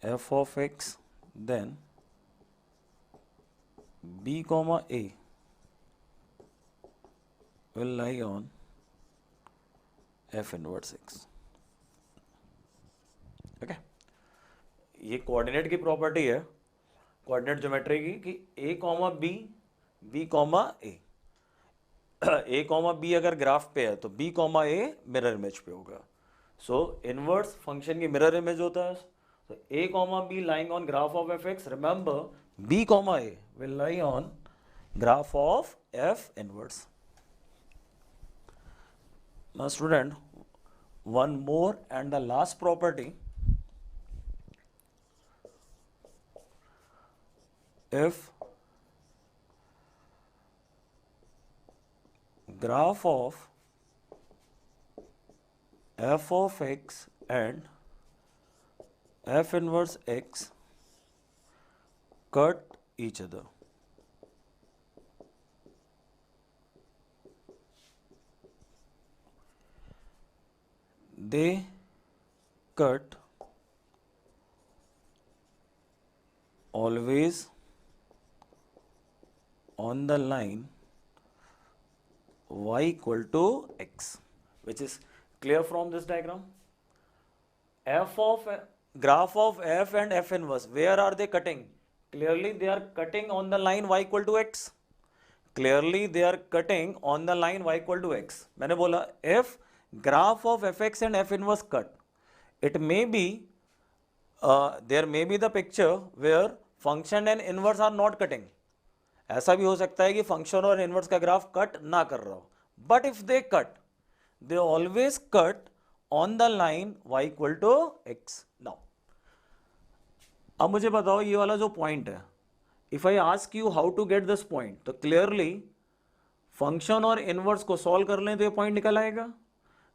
f of x, then b comma a will lie on f inverse x. Okay. ये coordinate की property है, coordinate geometry की, कि a comma b, b comma a. a comma b अगर graph पे है तो b comma a mirror image पे होगा. सो इनवर्स फंक्शन की मिरर इमेज होता है. So a comma b lying on graph of fx. Remember, b comma a will lie on graph of f inverse. Now, student, one more and the last property. If graph of f of x and f inverse x cut each other, they cut always on the line y equal to x, which is clear from this diagram. F of graph of f and f inverse, where are they cutting? Clearly they are cutting on the line y equal to x. Clearly they are cutting on the line y equal to x. मैंने बोला if graph of fx and f inverse cut, it may be there may be the picture where function and inverse are not cutting. ऐसा भी हो सकता है कि function और inverse का ग्राफ कट ना कर रहा हो, but if they cut, they always cut on the line y equal to x. Now अब मुझे बताओ ये वाला जो पॉइंट है, if I ask you how to get this point, तो क्लियरली फंक्शन और इनवर्स को सॉल्व कर लें तो ये पॉइंट निकल आएगा.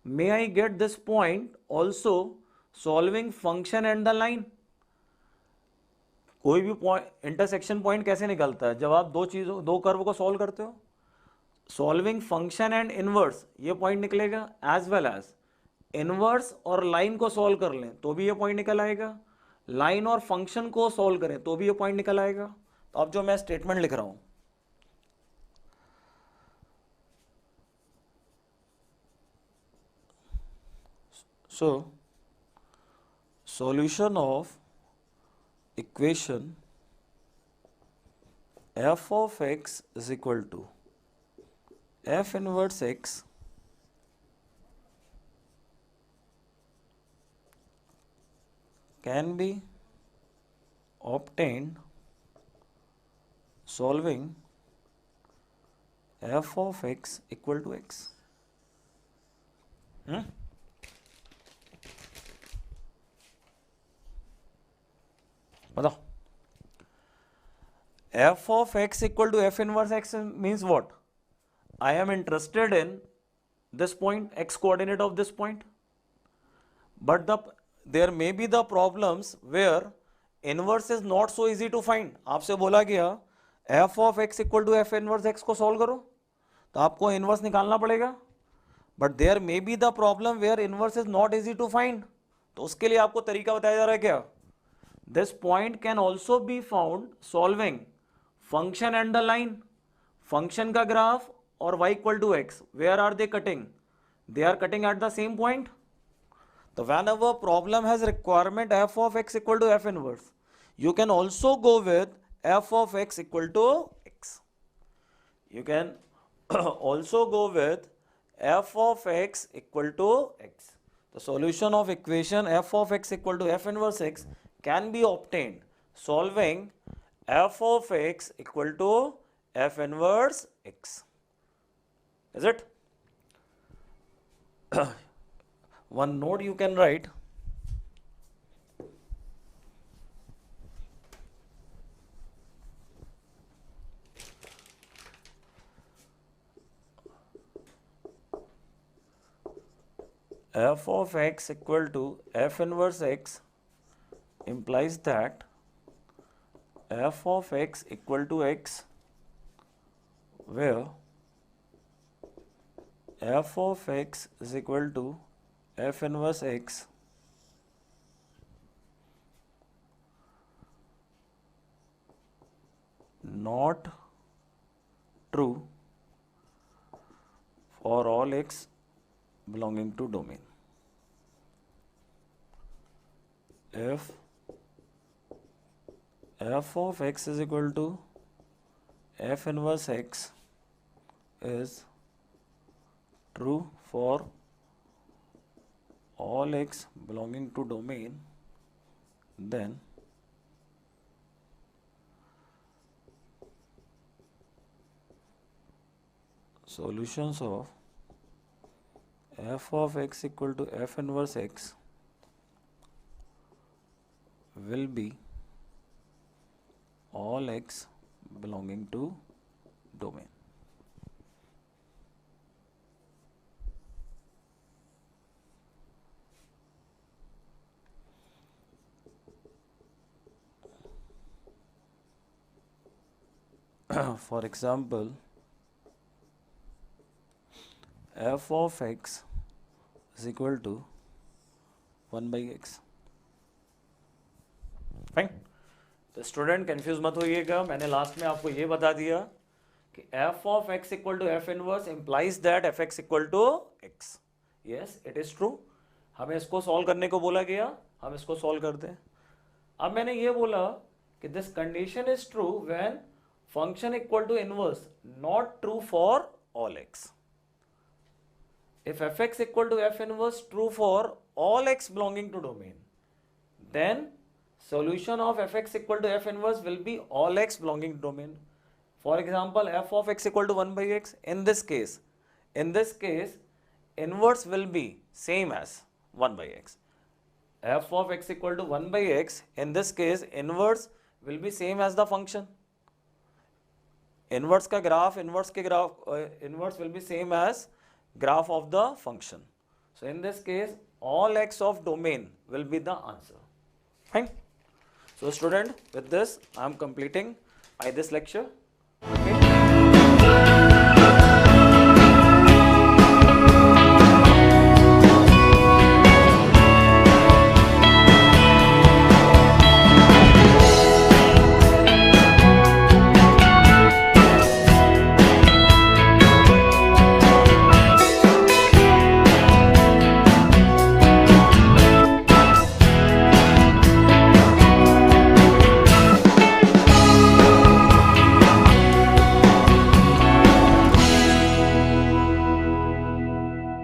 May I get this point also solving function and the line. कोई भी पॉइंट इंटरसेक्शन पॉइंट कैसे निकलता है? जब आप दो कर्व को सॉल्व करते हो, सॉल्विंग फंक्शन एंड इनवर्स, ये पॉइंट निकलेगा. एज वेल एज इनवर्स और लाइन को सॉल्व कर लें तो भी ये पॉइंट निकल आएगा. लाइन और फंक्शन को सॉल्व करें तो भी ये पॉइंट निकल आएगा. तो अब जो मैं स्टेटमेंट लिख रहा हूं, so solution of equation f of x is equal to f inverse x can be obtained solving f of x equal to x. बताओ, f of x equal to f inverse x means what? I am interested in this point, x coordinate of this point, but there may be the problems where inverse is not so easy to find. आपसे बोला गया f of x equal to f inverse x को solve करो, तो आपको inverse निकालना पड़ेगा. but there may be the problem where inverse is not easy to find. तो उसके लिए आपको तरीका बताया जा रहा है क्या? This point can also be found solving function and the line. Function का ग्राफ और y equal to x, where are they cutting? They are cutting at the same point. So whenever problem has requirement f of x equal to f inverse, you can also go with f of x equal to x. You can also go with f of x equal to x. The solution of equation f of x equal to f inverse x can be obtained solving f of x equal to f inverse x. Is it? One note you can write. F of x equal to f inverse x implies that f of x equal to x, where f of x is equal to f inverse x not true for all x belonging to domain. If f of x is equal to f inverse x is true for all x belonging to domain, then solutions of f of x equal to f inverse x will be all x belonging to domain. For example, f of x is equal to 1 by x. Fine. तो student confuse मत होइएगा, मैंने last में आपको ये बता दिया कि f of x equal to f inverse implies that fx equal to x. Yes, it is true. हमें इसको सॉल्व करने को बोला गया, हम इसको सॉल्व करते हैं. अब मैंने ये बोला कि this condition is true when function equal to inverse, not true for all x. If fx equal to f inverse true for all x belonging to domain, then solution of fx equal to f inverse will be all x belonging to domain. For example, f of x equal to 1 by x. In this case, inverse will be same as 1 by x. F of x equal to 1 by x. In this case, inverse will be same as the function. Inverse का graph, inverse will be same as graph of the function. So in this case, all x of domain will be the answer. Fine. So student, with this I am completing this lecture. Okay.